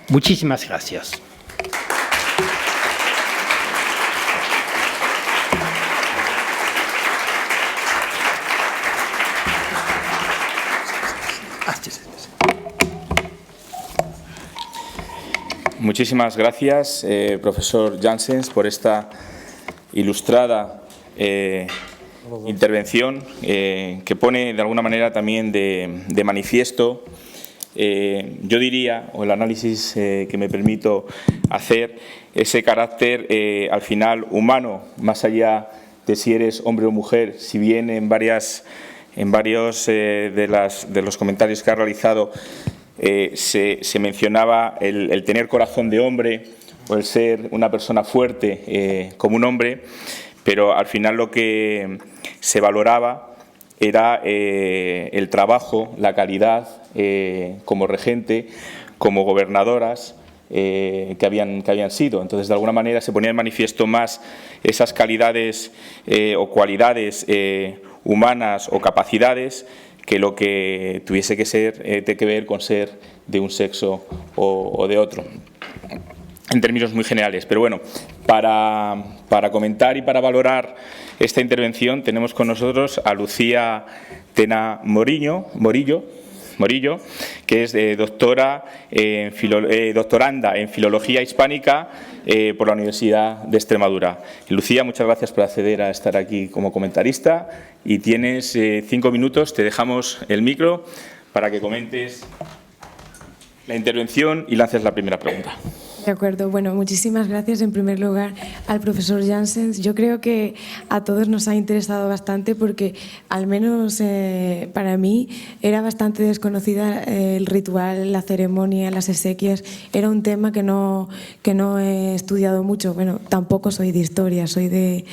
Muchísimas gracias. Muchísimas gracias, profesor Janssens, por esta ilustrada intervención que pone de alguna manera también de manifiesto, yo diría, o el análisis que me permito hacer, ese carácter al final humano, más allá de si eres hombre o mujer. Si bien en varios de los comentarios que ha realizado se mencionaba el tener corazón de hombre o el ser una persona fuerte como un hombre, pero al final lo que se valoraba era el trabajo, la calidad como regente, como gobernadoras que habían sido. Entonces, de alguna manera se ponía en manifiesto más esas calidades o cualidades humanas o capacidades que lo que tuviese que ser, tiene que ver con ser de un sexo o de otro, en términos muy generales. Pero bueno, para comentar y para valorar esta intervención tenemos con nosotros a Lucía Tena Morillo, que es doctoranda en Filología Hispánica por la Universidad de Extremadura. Lucía, muchas gracias por acceder a estar aquí como comentarista y tienes 5 minutos, te dejamos el micro para que comentes la intervención y lances la primera pregunta. De acuerdo. Bueno, muchísimas gracias en primer lugar al profesor Janssens. Yo creo que a todos nos ha interesado bastante porque al menos para mí era bastante desconocida el ritual, la ceremonia, las exequias. Era un tema que no he estudiado mucho. Bueno, tampoco soy de historia, soy de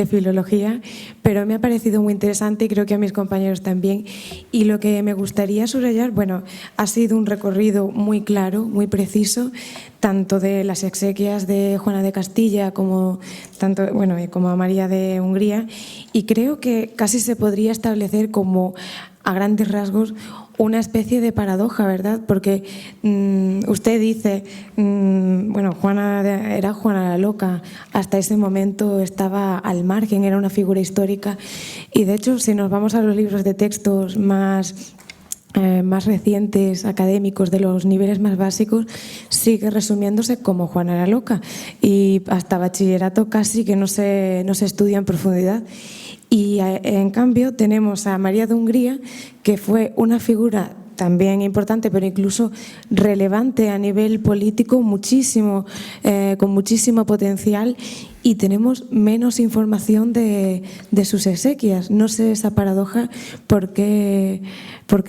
filología, pero me ha parecido muy interesante y creo que a mis compañeros también. Y lo que me gustaría subrayar, bueno, ha sido un recorrido muy claro, muy preciso, tanto de las exequias de Juana de Castilla como a María de Hungría, y creo que casi se podría establecer como, a grandes rasgos, una especie de paradoja, ¿verdad? Porque usted dice, Juana era Juana la Loca, hasta ese momento estaba al margen, era una figura histórica, y de hecho, si nos vamos a los libros de textos más recientes, académicos, de los niveles más básicos, sigue resumiéndose como Juana la Loca, y hasta bachillerato casi que no se estudia en profundidad. Y en cambio tenemos a María de Hungría, que fue una figura también importante, pero incluso relevante a nivel político, muchísimo, con muchísimo potencial, y tenemos menos información de sus exequias. No sé esa paradoja por qué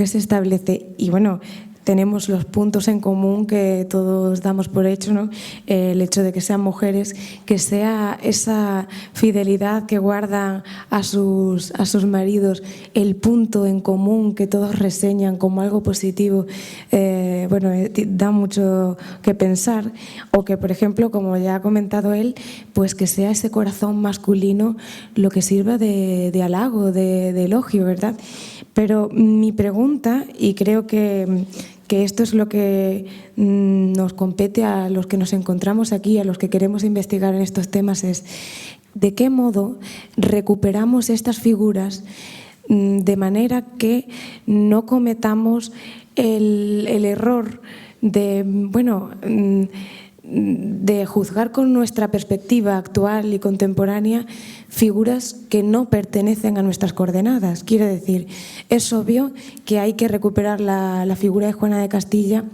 se establece. Y bueno, tenemos los puntos en común que todos damos por hecho, ¿no? El hecho de que sean mujeres, que sea esa fidelidad que guardan a sus maridos, el punto en común que todos reseñan como algo positivo, da mucho que pensar. O que, por ejemplo, como ya ha comentado él, pues que sea ese corazón masculino lo que sirva de halago, de elogio, ¿verdad? Pero mi pregunta, y creo que esto es lo que nos compete a los que nos encontramos aquí, a los que queremos investigar en estos temas, es ¿de qué modo recuperamos estas figuras de manera que no cometamos el error de juzgar con nuestra perspectiva actual y contemporánea figuras que no pertenecen a nuestras coordenadas? Quiere decir, es obvio que hay que recuperar la figura de Juana de Castilla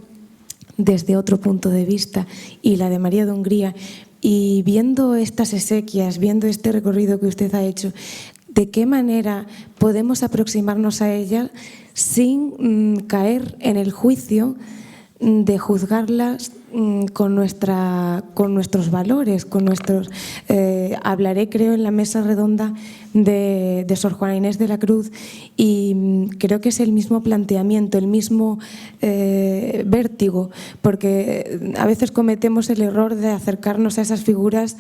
desde otro punto de vista, y la de María de Hungría, y viendo estas exequias, viendo este recorrido que usted ha hecho, ¿de qué manera podemos aproximarnos a ella sin caer en el juicio de juzgarlas con nuestros valores, con nuestros... hablaré, creo, en la mesa redonda de Sor Juana Inés de la Cruz, y creo que es el mismo planteamiento, el mismo vértigo, porque a veces cometemos el error de acercarnos a esas figuras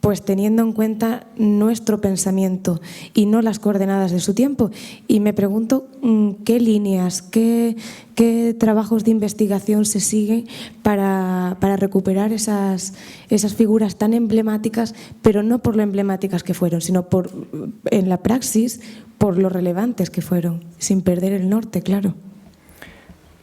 pues teniendo en cuenta nuestro pensamiento y no las coordenadas de su tiempo. Y me pregunto qué líneas, qué trabajos de investigación se siguen para recuperar esas figuras tan emblemáticas, pero no por lo emblemáticas que fueron, sino en la praxis, por lo relevantes que fueron, sin perder el norte, claro.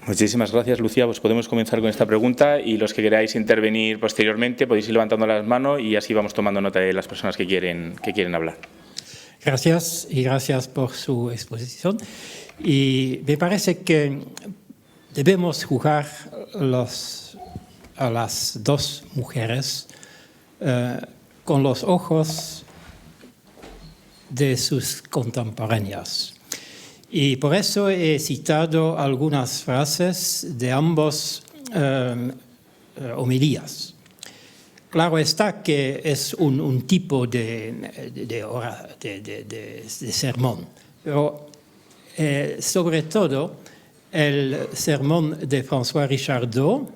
Muchísimas gracias, Lucía. Pues podemos comenzar con esta pregunta, y los que queráis intervenir posteriormente podéis ir levantando las manos y así vamos tomando nota de las personas que quieren hablar. Gracias, y gracias por su exposición. Y me parece que debemos juzgar a las dos mujeres con los ojos de sus contemporáneas. Y por eso he citado algunas frases de ambos homilías. Claro está que es un tipo de sermón, pero sobre todo el sermón de François Richardot,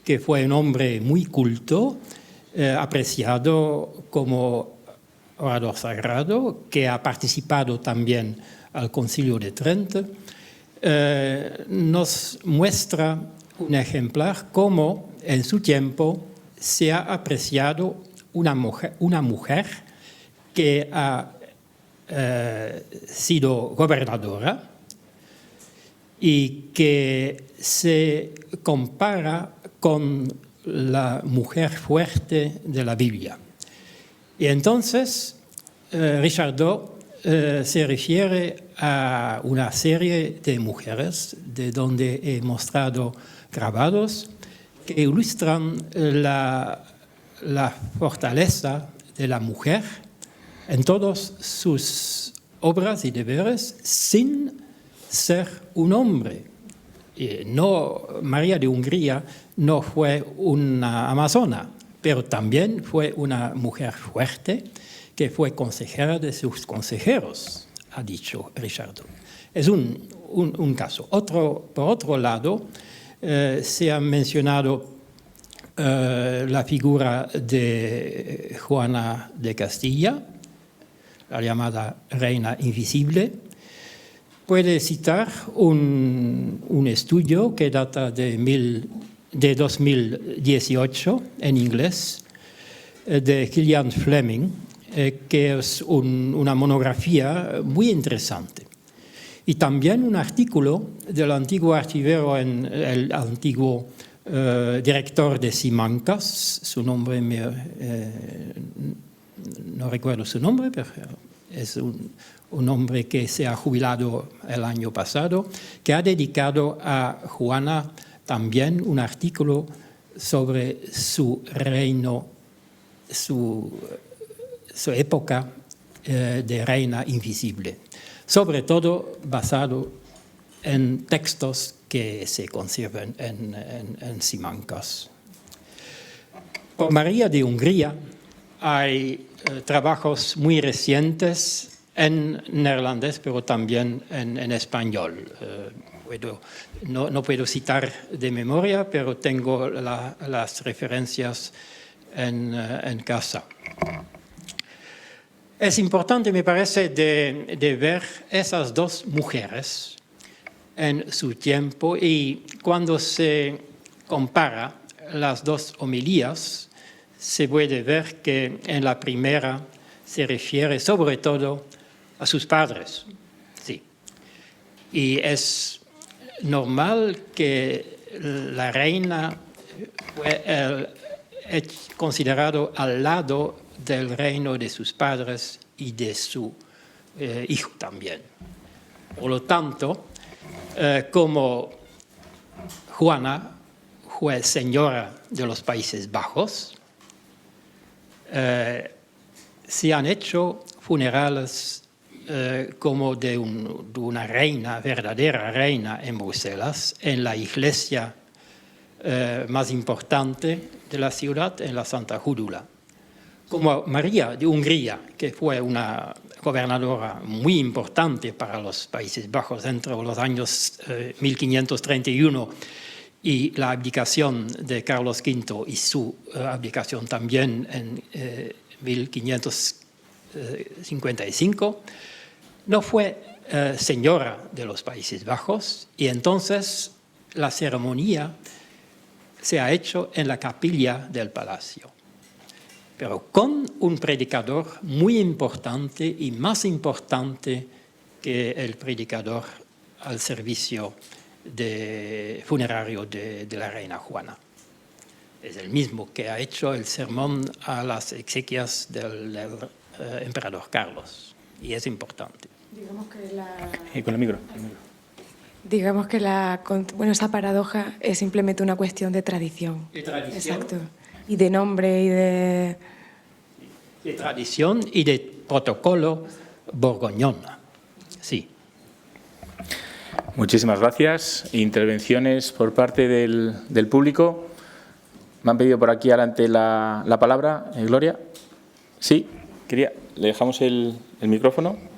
que fue un hombre muy culto, apreciado como orador sagrado, que ha participado también al Concilio de Trento, nos muestra un ejemplar cómo en su tiempo se ha apreciado una mujer que ha sido gobernadora y que se compara con la mujer fuerte de la Biblia. Y entonces Richardot se refiere a una serie de mujeres de donde he mostrado grabados que ilustran la fortaleza de la mujer en todas sus obras y deberes sin ser un hombre. María de Hungría no fue una amazona, pero también fue una mujer fuerte que fue consejera de sus consejeros, ha dicho Richardot. Es un caso. Por otro lado, se ha mencionado la figura de Juana de Castilla, la llamada Reina Invisible. Puede citar un estudio que data de 2018 en inglés de Gillian Fleming, que es una monografía muy interesante. Y también un artículo del antiguo archivero, el antiguo director de Simancas, su nombre no recuerdo su nombre, pero es un hombre que se ha jubilado el año pasado, que ha dedicado a Juana también un artículo sobre su reino, su época de reina invisible, sobre todo basado en textos que se conservan en Simancas. Por María de Hungría hay trabajos muy recientes en neerlandés, pero también en español. No puedo citar de memoria, pero tengo las referencias en casa. Es importante, me parece, de ver esas dos mujeres en su tiempo, y cuando se compara las dos homilías, se puede ver que en la primera se refiere sobre todo a sus padres. Sí. Y es normal que la reina fue considerado al lado del reino de sus padres y de su hijo también. Por lo tanto, como Juana fue señora de los Países Bajos, se han hecho funerales como de una reina, verdadera reina en Bruselas, en la iglesia más importante de la ciudad, en la Santa Júdula. Como María de Hungría, que fue una gobernadora muy importante para los Países Bajos entre los años 1531 y la abdicación de Carlos V y su abdicación también en 1555, no fue señora de los Países Bajos, y entonces la ceremonia se ha hecho en la capilla del palacio, pero con un predicador muy importante y más importante que el predicador al servicio funerario de la reina Juana. Es el mismo que ha hecho el sermón a las exequias del emperador Carlos, y es importante. Digamos que con el micro. Digamos que esa paradoja es simplemente una cuestión de tradición. De tradición. Exacto. Y de nombre y de... De tradición y de protocolo borgoñón. Sí. Muchísimas gracias. Intervenciones por parte del público. Me han pedido por aquí adelante la palabra. Gloria. Sí, le dejamos el micrófono.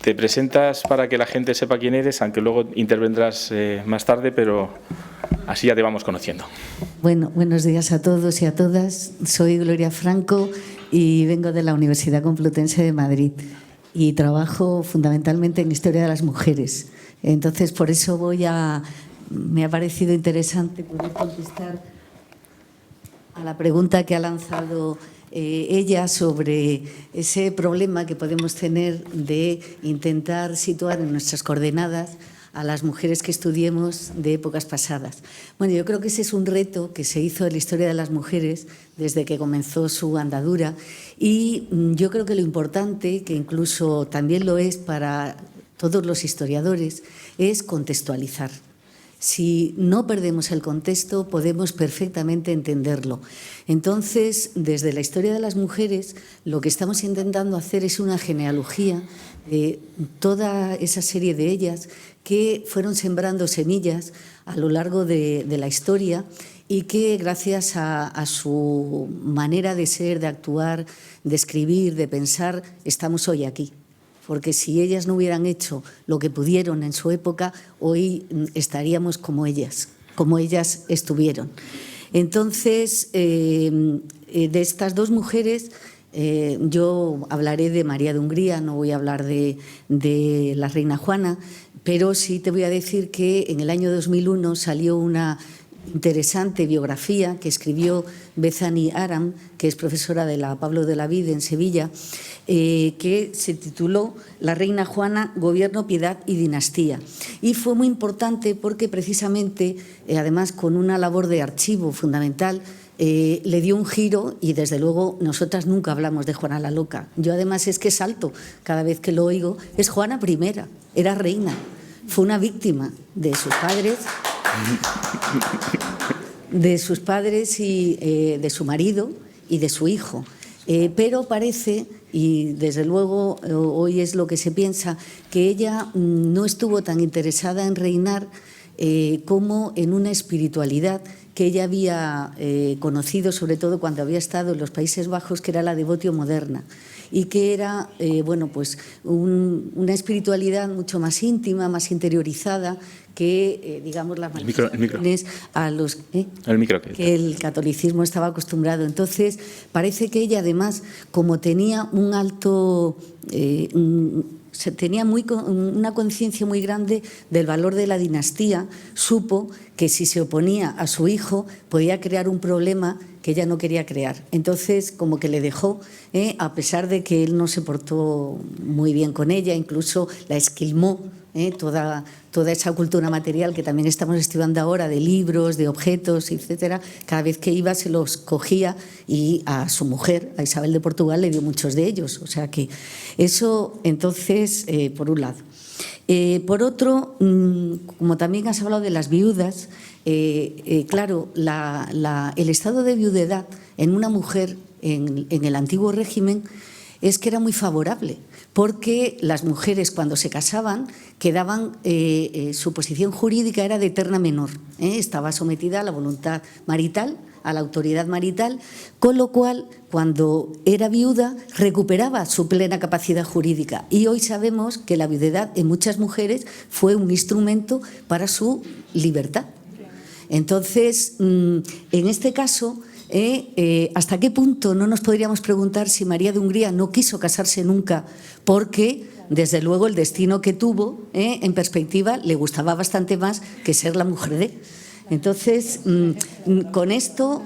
Te presentas para que la gente sepa quién eres, aunque luego intervendrás más tarde, pero así ya te vamos conociendo. Bueno, buenos días a todos y a todas. Soy Gloria Franco y vengo de la Universidad Complutense de Madrid y trabajo fundamentalmente en historia de las mujeres. Entonces, por eso me ha parecido interesante poder contestar a la pregunta que ha lanzado ella sobre ese problema que podemos tener de intentar situar en nuestras coordenadas a las mujeres que estudiemos de épocas pasadas. Bueno, yo creo que ese es un reto que se hizo en la historia de las mujeres desde que comenzó su andadura, y yo creo que lo importante, que incluso también lo es para todos los historiadores, es contextualizar. Si no perdemos el contexto, podemos perfectamente entenderlo. Entonces, desde la historia de las mujeres, lo que estamos intentando hacer es una genealogía de toda esa serie de ellas que fueron sembrando semillas a lo largo de la historia, y que gracias a su manera de ser, de actuar, de escribir, de pensar, estamos hoy aquí. Porque si ellas no hubieran hecho lo que pudieron en su época, hoy estaríamos como ellas estuvieron. Entonces, de estas dos mujeres, yo hablaré de María de Hungría, no voy a hablar de la reina Juana, pero sí te voy a decir que en el año 2001 salió una interesante biografía que escribió Bethany Aram, que es profesora de la Pablo de la Vide en Sevilla, que se tituló La reina Juana, gobierno, piedad y dinastía. Y fue muy importante porque precisamente, además con una labor de archivo fundamental, le dio un giro, y desde luego nosotras nunca hablamos de Juana la Loca. Yo además es que salto cada vez que lo oigo. Es Juana I, era reina, fue una víctima de sus padres y de su marido y de su hijo. Pero parece, y desde luego hoy es lo que se piensa, que ella no estuvo tan interesada en reinar como en una espiritualidad que ella había conocido, sobre todo cuando había estado en los Países Bajos, que era la devotio moderna, y que era una espiritualidad mucho más íntima, más interiorizada, que, digamos, las manifestaciones a los que el catolicismo estaba acostumbrado. Entonces, parece que ella, además, como tenía un alto... tenía una conciencia muy grande del valor de la dinastía, supo que si se oponía a su hijo podía crear un problema que ella no quería crear. Entonces, como que le dejó, a pesar de que él no se portó muy bien con ella, incluso la esquilmó, toda esa cultura material que también estamos estudiando ahora, de libros, de objetos, etcétera. Cada vez que iba se los cogía, y a su mujer, a Isabel de Portugal, le dio muchos de ellos. O sea que eso, entonces, por un lado. Por otro, como también has hablado de las viudas, claro, el estado de viudedad en una mujer en el antiguo régimen es que era muy favorable, porque las mujeres cuando se casaban quedaban, su posición jurídica era de eterna menor, estaba sometida a la voluntad marital, a la autoridad marital, con lo cual cuando era viuda recuperaba su plena capacidad jurídica, y hoy sabemos que la viudedad en muchas mujeres fue un instrumento para su libertad. Entonces, en este caso, ¿hasta qué punto no nos podríamos preguntar si María de Hungría no quiso casarse nunca porque, desde luego, el destino que tuvo, en perspectiva, le gustaba bastante más que ser la mujer de? Entonces, con esto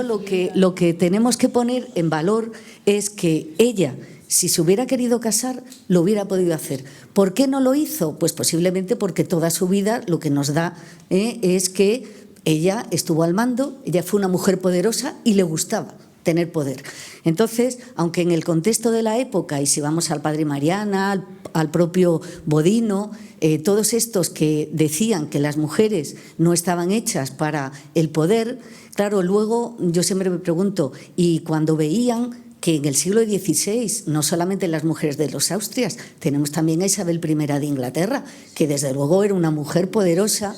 lo que tenemos que poner en valor es que ella, si se hubiera querido casar, lo hubiera podido hacer. ¿Por qué no lo hizo? Pues posiblemente porque toda su vida lo que nos da es que ella estuvo al mando, ella fue una mujer poderosa y le gustaba tener poder. Entonces, aunque en el contexto de la época, y si vamos al padre Mariana, al propio Bodino, todos estos que decían que las mujeres no estaban hechas para el poder, claro, luego yo siempre me pregunto, y cuando veían que en el siglo XVI, no solamente las mujeres de los Austrias, tenemos también a Isabel I de Inglaterra, que desde luego era una mujer poderosa,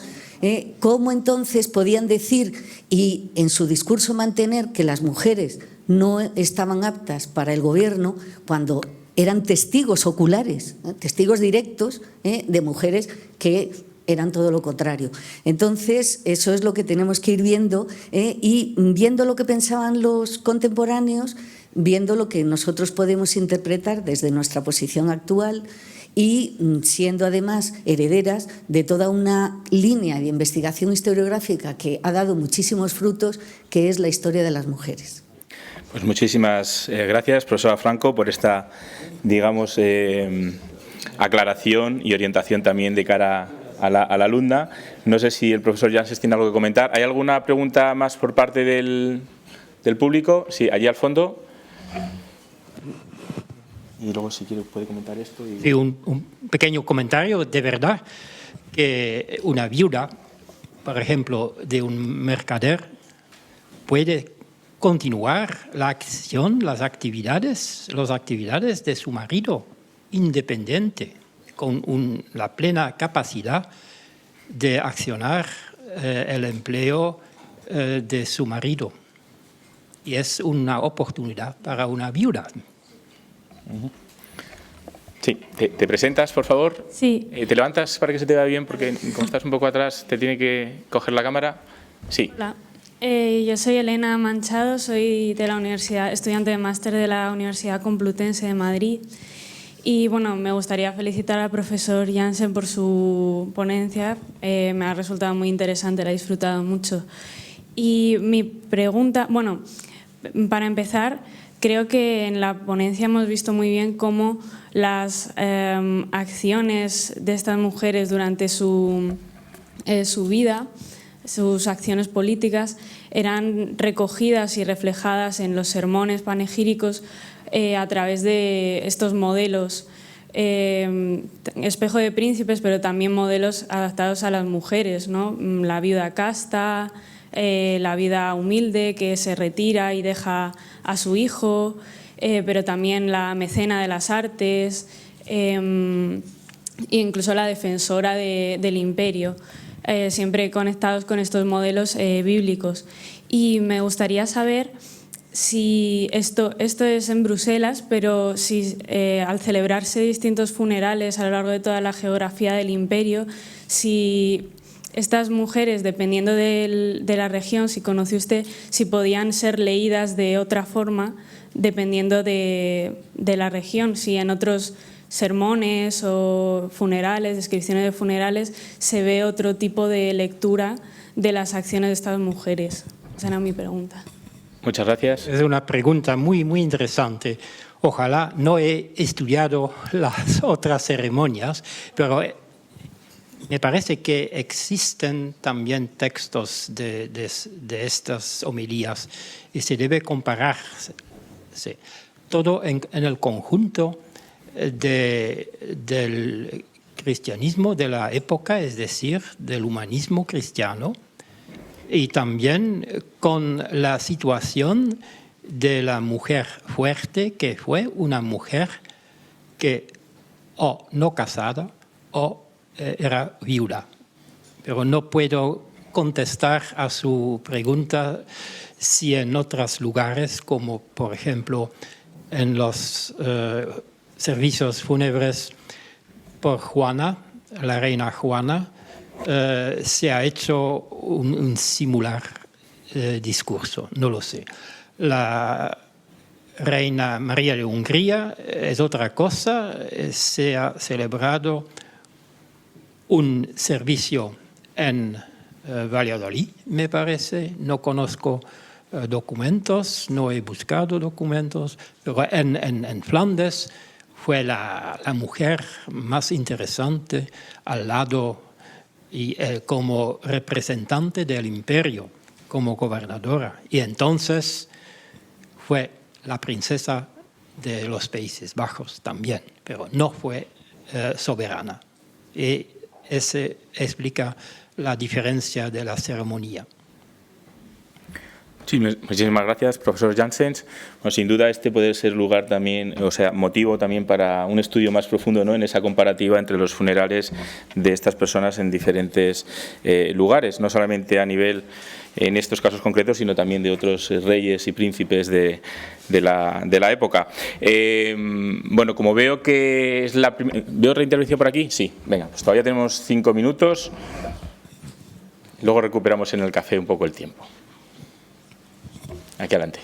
¿cómo entonces podían decir y en su discurso mantener que las mujeres no estaban aptas para el gobierno cuando eran testigos oculares, testigos directos de mujeres que eran todo lo contrario? Entonces, eso es lo que tenemos que ir viendo, y viendo lo que pensaban los contemporáneos, viendo lo que nosotros podemos interpretar desde nuestra posición actual, y siendo además herederas de toda una línea de investigación historiográfica que ha dado muchísimos frutos, que es la historia de las mujeres. Pues muchísimas gracias, profesora Franco, por esta, digamos, aclaración y orientación también de cara a la alumna. No sé si el profesor Janssens tiene algo que comentar. ¿Hay alguna pregunta más por parte del público? Sí, allí al fondo. Y luego, si quiere, puede comentar esto. Sí, un pequeño comentario. De verdad que una viuda, por ejemplo, de un mercader, puede continuar la acción, las actividades de su marido, independiente, con la plena capacidad de accionar el empleo de su marido. Y es una oportunidad para una viuda. Sí, ¿te presentas, por favor? Sí. ¿Te levantas para que se te vea bien? Porque como estás un poco atrás, te tiene que coger la cámara. Sí. Hola. Yo soy Elena Manchado, soy de la universidad, estudiante de máster de la Universidad Complutense de Madrid. Y bueno, me gustaría felicitar al profesor Janssen por su ponencia. Me ha resultado muy interesante, la he disfrutado mucho. Y mi pregunta, bueno, para empezar, creo que en la ponencia hemos visto muy bien cómo las acciones de estas mujeres durante su vida, sus acciones políticas, eran recogidas y reflejadas en los sermones panegíricos a través de estos modelos, espejo de príncipes, pero también modelos adaptados a las mujeres, ¿no? La viuda casta, la viuda humilde que se retira y deja a su hijo, pero también la mecena de las artes, e incluso la defensora del imperio. Siempre conectados con estos modelos bíblicos. Y me gustaría saber si esto es en Bruselas, pero si al celebrarse distintos funerales a lo largo de toda la geografía del imperio, si estas mujeres, dependiendo de la región, si conoce usted, si podían ser leídas de otra forma, dependiendo de la región, si en otros sermones o funerales, descripciones de funerales, se ve otro tipo de lectura de las acciones de estas mujeres. Esa era mi pregunta. Muchas gracias. Es una pregunta muy, muy interesante. Ojalá no he estudiado las otras ceremonias, pero me parece que existen también textos de estas homilías y se debe comparar todo en el conjunto del cristianismo de la época, es decir, del humanismo cristiano, y también con la situación de la mujer fuerte, que fue una mujer que o no casada o era viuda. Pero no puedo contestar a su pregunta si en otros lugares, como por ejemplo en los servicios fúnebres por Juana, la reina Juana, se ha hecho un similar discurso, no lo sé. La reina María de Hungría es otra cosa, se ha celebrado un servicio en Valladolid, me parece, no conozco documentos, no he buscado documentos, pero en Flandes fue la mujer más interesante al lado y como representante del imperio, como gobernadora. Y entonces fue la princesa de los Países Bajos también, pero no fue soberana. Y eso explica la diferencia de la ceremonia. Sí, muchísimas gracias, profesor Janssens. Bueno, sin duda este puede ser lugar también, o sea, motivo también para un estudio más profundo, ¿no?, en esa comparativa entre los funerales de estas personas en diferentes lugares, no solamente a nivel, en estos casos concretos, sino también de otros reyes y príncipes de la época. Bueno, como veo que es ¿Veo otra intervención por aquí? Sí, venga, pues todavía tenemos 5 minutos. Luego recuperamos en el café un poco el tiempo. Aquí adelante.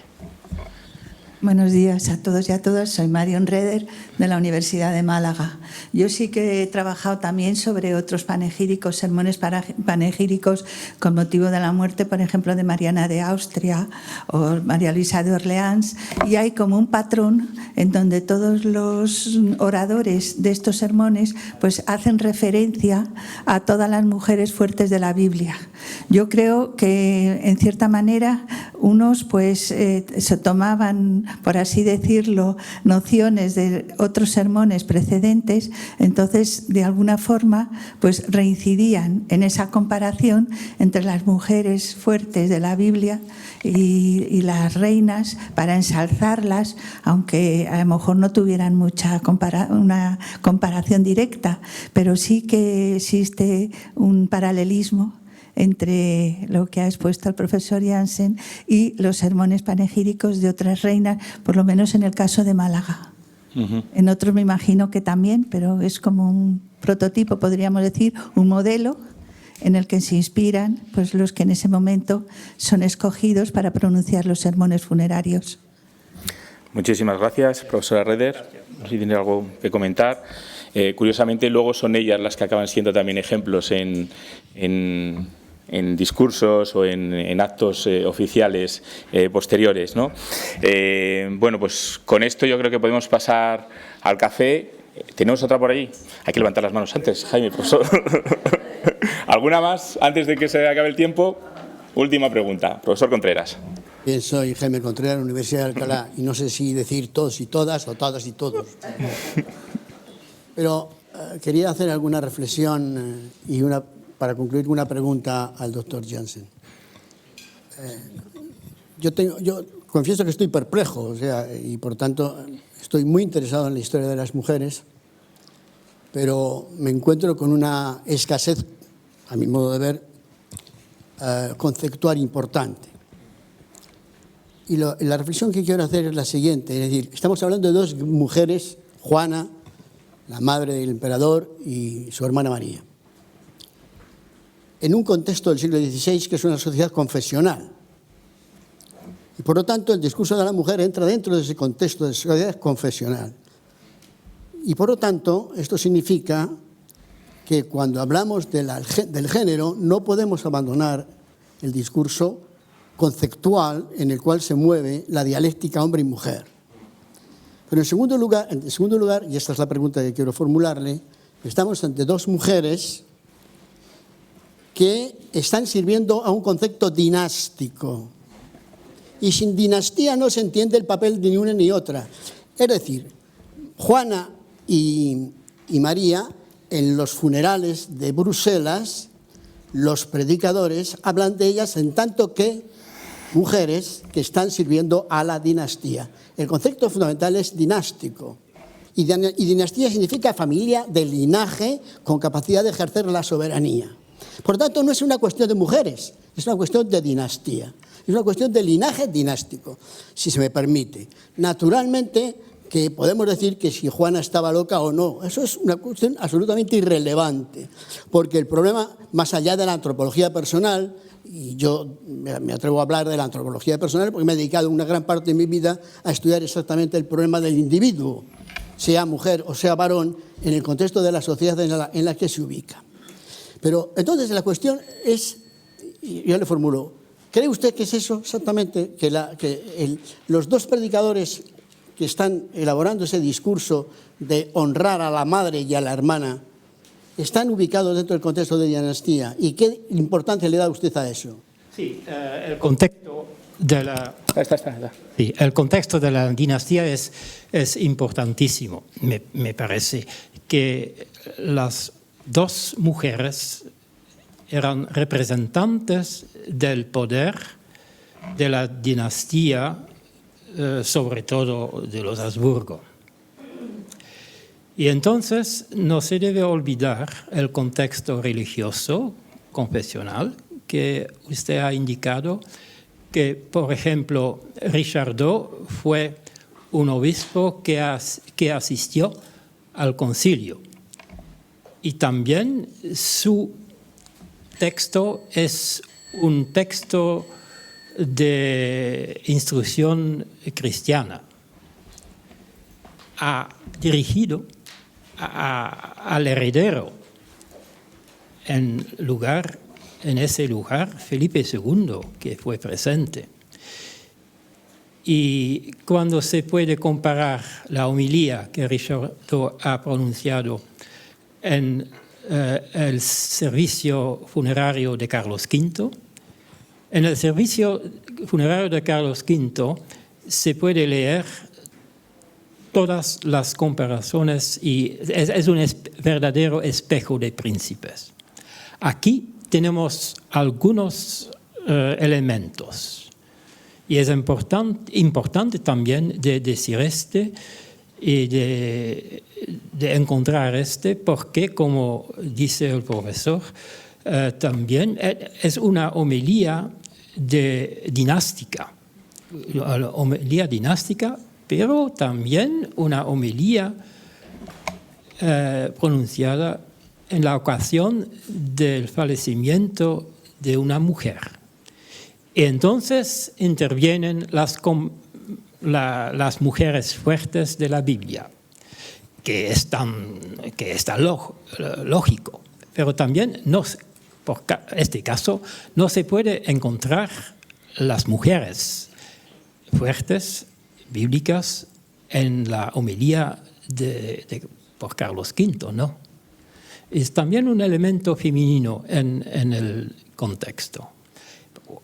Buenos días a todos y a todas. Soy Marion Reder, de la Universidad de Málaga. Yo sí que he trabajado también sobre otros panegíricos, sermones panegíricos con motivo de la muerte, por ejemplo, de Mariana de Austria o María Luisa de Orleans, y hay como un patrón en donde todos los oradores de estos sermones pues hacen referencia a todas las mujeres fuertes de la Biblia. Yo creo que, en cierta manera, unos pues se tomaban, por así decirlo, nociones de otros sermones precedentes, entonces de alguna forma pues reincidían en esa comparación entre las mujeres fuertes de la Biblia y las reinas para ensalzarlas, aunque a lo mejor no tuvieran una comparación directa, pero sí que existe un paralelismo entre lo que ha expuesto el profesor Jansen y los sermones panegíricos de otras reinas, por lo menos en el caso de Málaga. En otros me imagino que también, pero es como un prototipo, podríamos decir, un modelo en el que se inspiran pues, los que en ese momento son escogidos para pronunciar los sermones funerarios. Muchísimas gracias, profesora Reder. No sé si tiene algo que comentar. Curiosamente, luego son ellas las que acaban siendo también ejemplos en discursos o en actos oficiales posteriores, ¿no? Bueno, pues con esto yo creo que podemos pasar al café. ¿Tenemos otra por ahí? Hay que levantar las manos antes, Jaime, profesor. ¿Alguna más antes de que se acabe el tiempo? Última pregunta, profesor Contreras. Bien, soy Jaime Contreras, de la Universidad de Alcalá, y no sé si decir todos y todas o todas y todos. Pero quería hacer alguna reflexión para concluir una pregunta al doctor Jansen. Yo confieso que estoy perplejo, y por tanto estoy muy interesado en la historia de las mujeres, pero me encuentro con una escasez, a mi modo de ver, conceptual importante. Y la reflexión que quiero hacer es la siguiente, es decir, estamos hablando de dos mujeres, Juana, la madre del emperador, y su hermana María, en un contexto del siglo XVI que es una sociedad confesional. Y por lo tanto el discurso de la mujer entra dentro de ese contexto de sociedad confesional. Y por lo tanto esto significa que cuando hablamos del género no podemos abandonar el discurso conceptual en el cual se mueve la dialéctica hombre y mujer. Pero en segundo lugar, y esta es la pregunta que quiero formularle, estamos ante dos mujeres que están sirviendo a un concepto dinástico. Y sin dinastía no se entiende el papel de ni una ni otra. Es decir, Juana y María, en los funerales de Bruselas, los predicadores hablan de ellas en tanto que mujeres que están sirviendo a la dinastía. El concepto fundamental es dinástico. Y dinastía significa familia de linaje con capacidad de ejercer la soberanía. Por lo tanto, no es una cuestión de mujeres, es una cuestión de dinastía. Es una cuestión de linaje dinástico, si se me permite. Naturalmente, que podemos decir que si Juana estaba loca o no, eso es una cuestión absolutamente irrelevante, porque el problema, más allá de la antropología personal, y yo me atrevo a hablar de la antropología personal porque me he dedicado una gran parte de mi vida a estudiar exactamente el problema del individuo, sea mujer o sea varón, en el contexto de la sociedad en la que se ubica. Pero entonces la cuestión es, yo le formulo, ¿cree usted que es eso exactamente? Que los dos predicadores que están elaborando ese discurso de honrar a la madre y a la hermana están ubicados dentro del contexto de dinastía. ¿Y qué importancia le da usted a eso? Sí, el contexto de la... Sí, el contexto de la dinastía es importantísimo. Me parece que las dos mujeres eran representantes del poder de la dinastía, sobre todo de los Habsburgo. Y entonces no se debe olvidar el contexto religioso, confesional, que usted ha indicado, que, por ejemplo, Richard II fue un obispo que asistió al concilio. Y también su texto es un texto de instrucción cristiana. Ha dirigido al heredero en ese lugar Felipe II, que fue presente. Y cuando se puede comparar la homilía que Richardo ha pronunciado en el servicio funerario de Carlos V, en el servicio funerario de Carlos V se puede leer todas las comparaciones y es un verdadero espejo de príncipes. Aquí tenemos algunos elementos. Y es importante también de decir y de encontrar porque, como dice el profesor, también es una homilía dinástica. Una homilía dinástica, pero también una homilía pronunciada en la ocasión del fallecimiento de una mujer. Y entonces intervienen las mujeres fuertes de la Biblia, que es tan lógico. Pero también, por este caso, no se puede encontrar las mujeres fuertes bíblicas en la homilía por Carlos V, ¿no? Es también un elemento femenino en el contexto.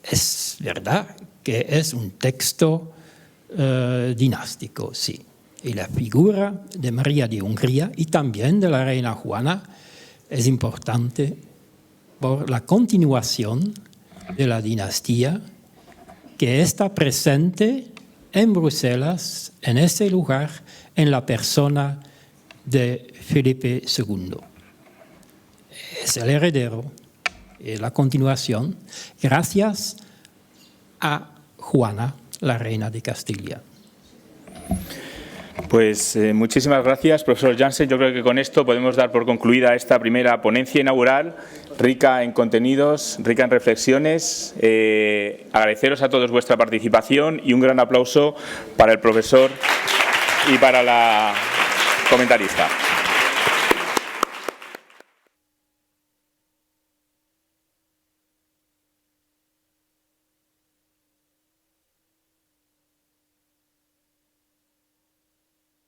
Es verdad que es un texto dinástico, sí. Y la figura de María de Hungría y también de la reina Juana es importante por la continuación de la dinastía que está presente en Bruselas, en ese lugar, en la persona de Felipe II. Es el heredero. La continuación, gracias a Juana, la reina de Castilla. Pues muchísimas gracias, profesor Jansen. Yo creo que con esto podemos dar por concluida esta primera ponencia inaugural, rica en contenidos, rica en reflexiones. Agradeceros a todos vuestra participación y un gran aplauso para el profesor y para la comentarista.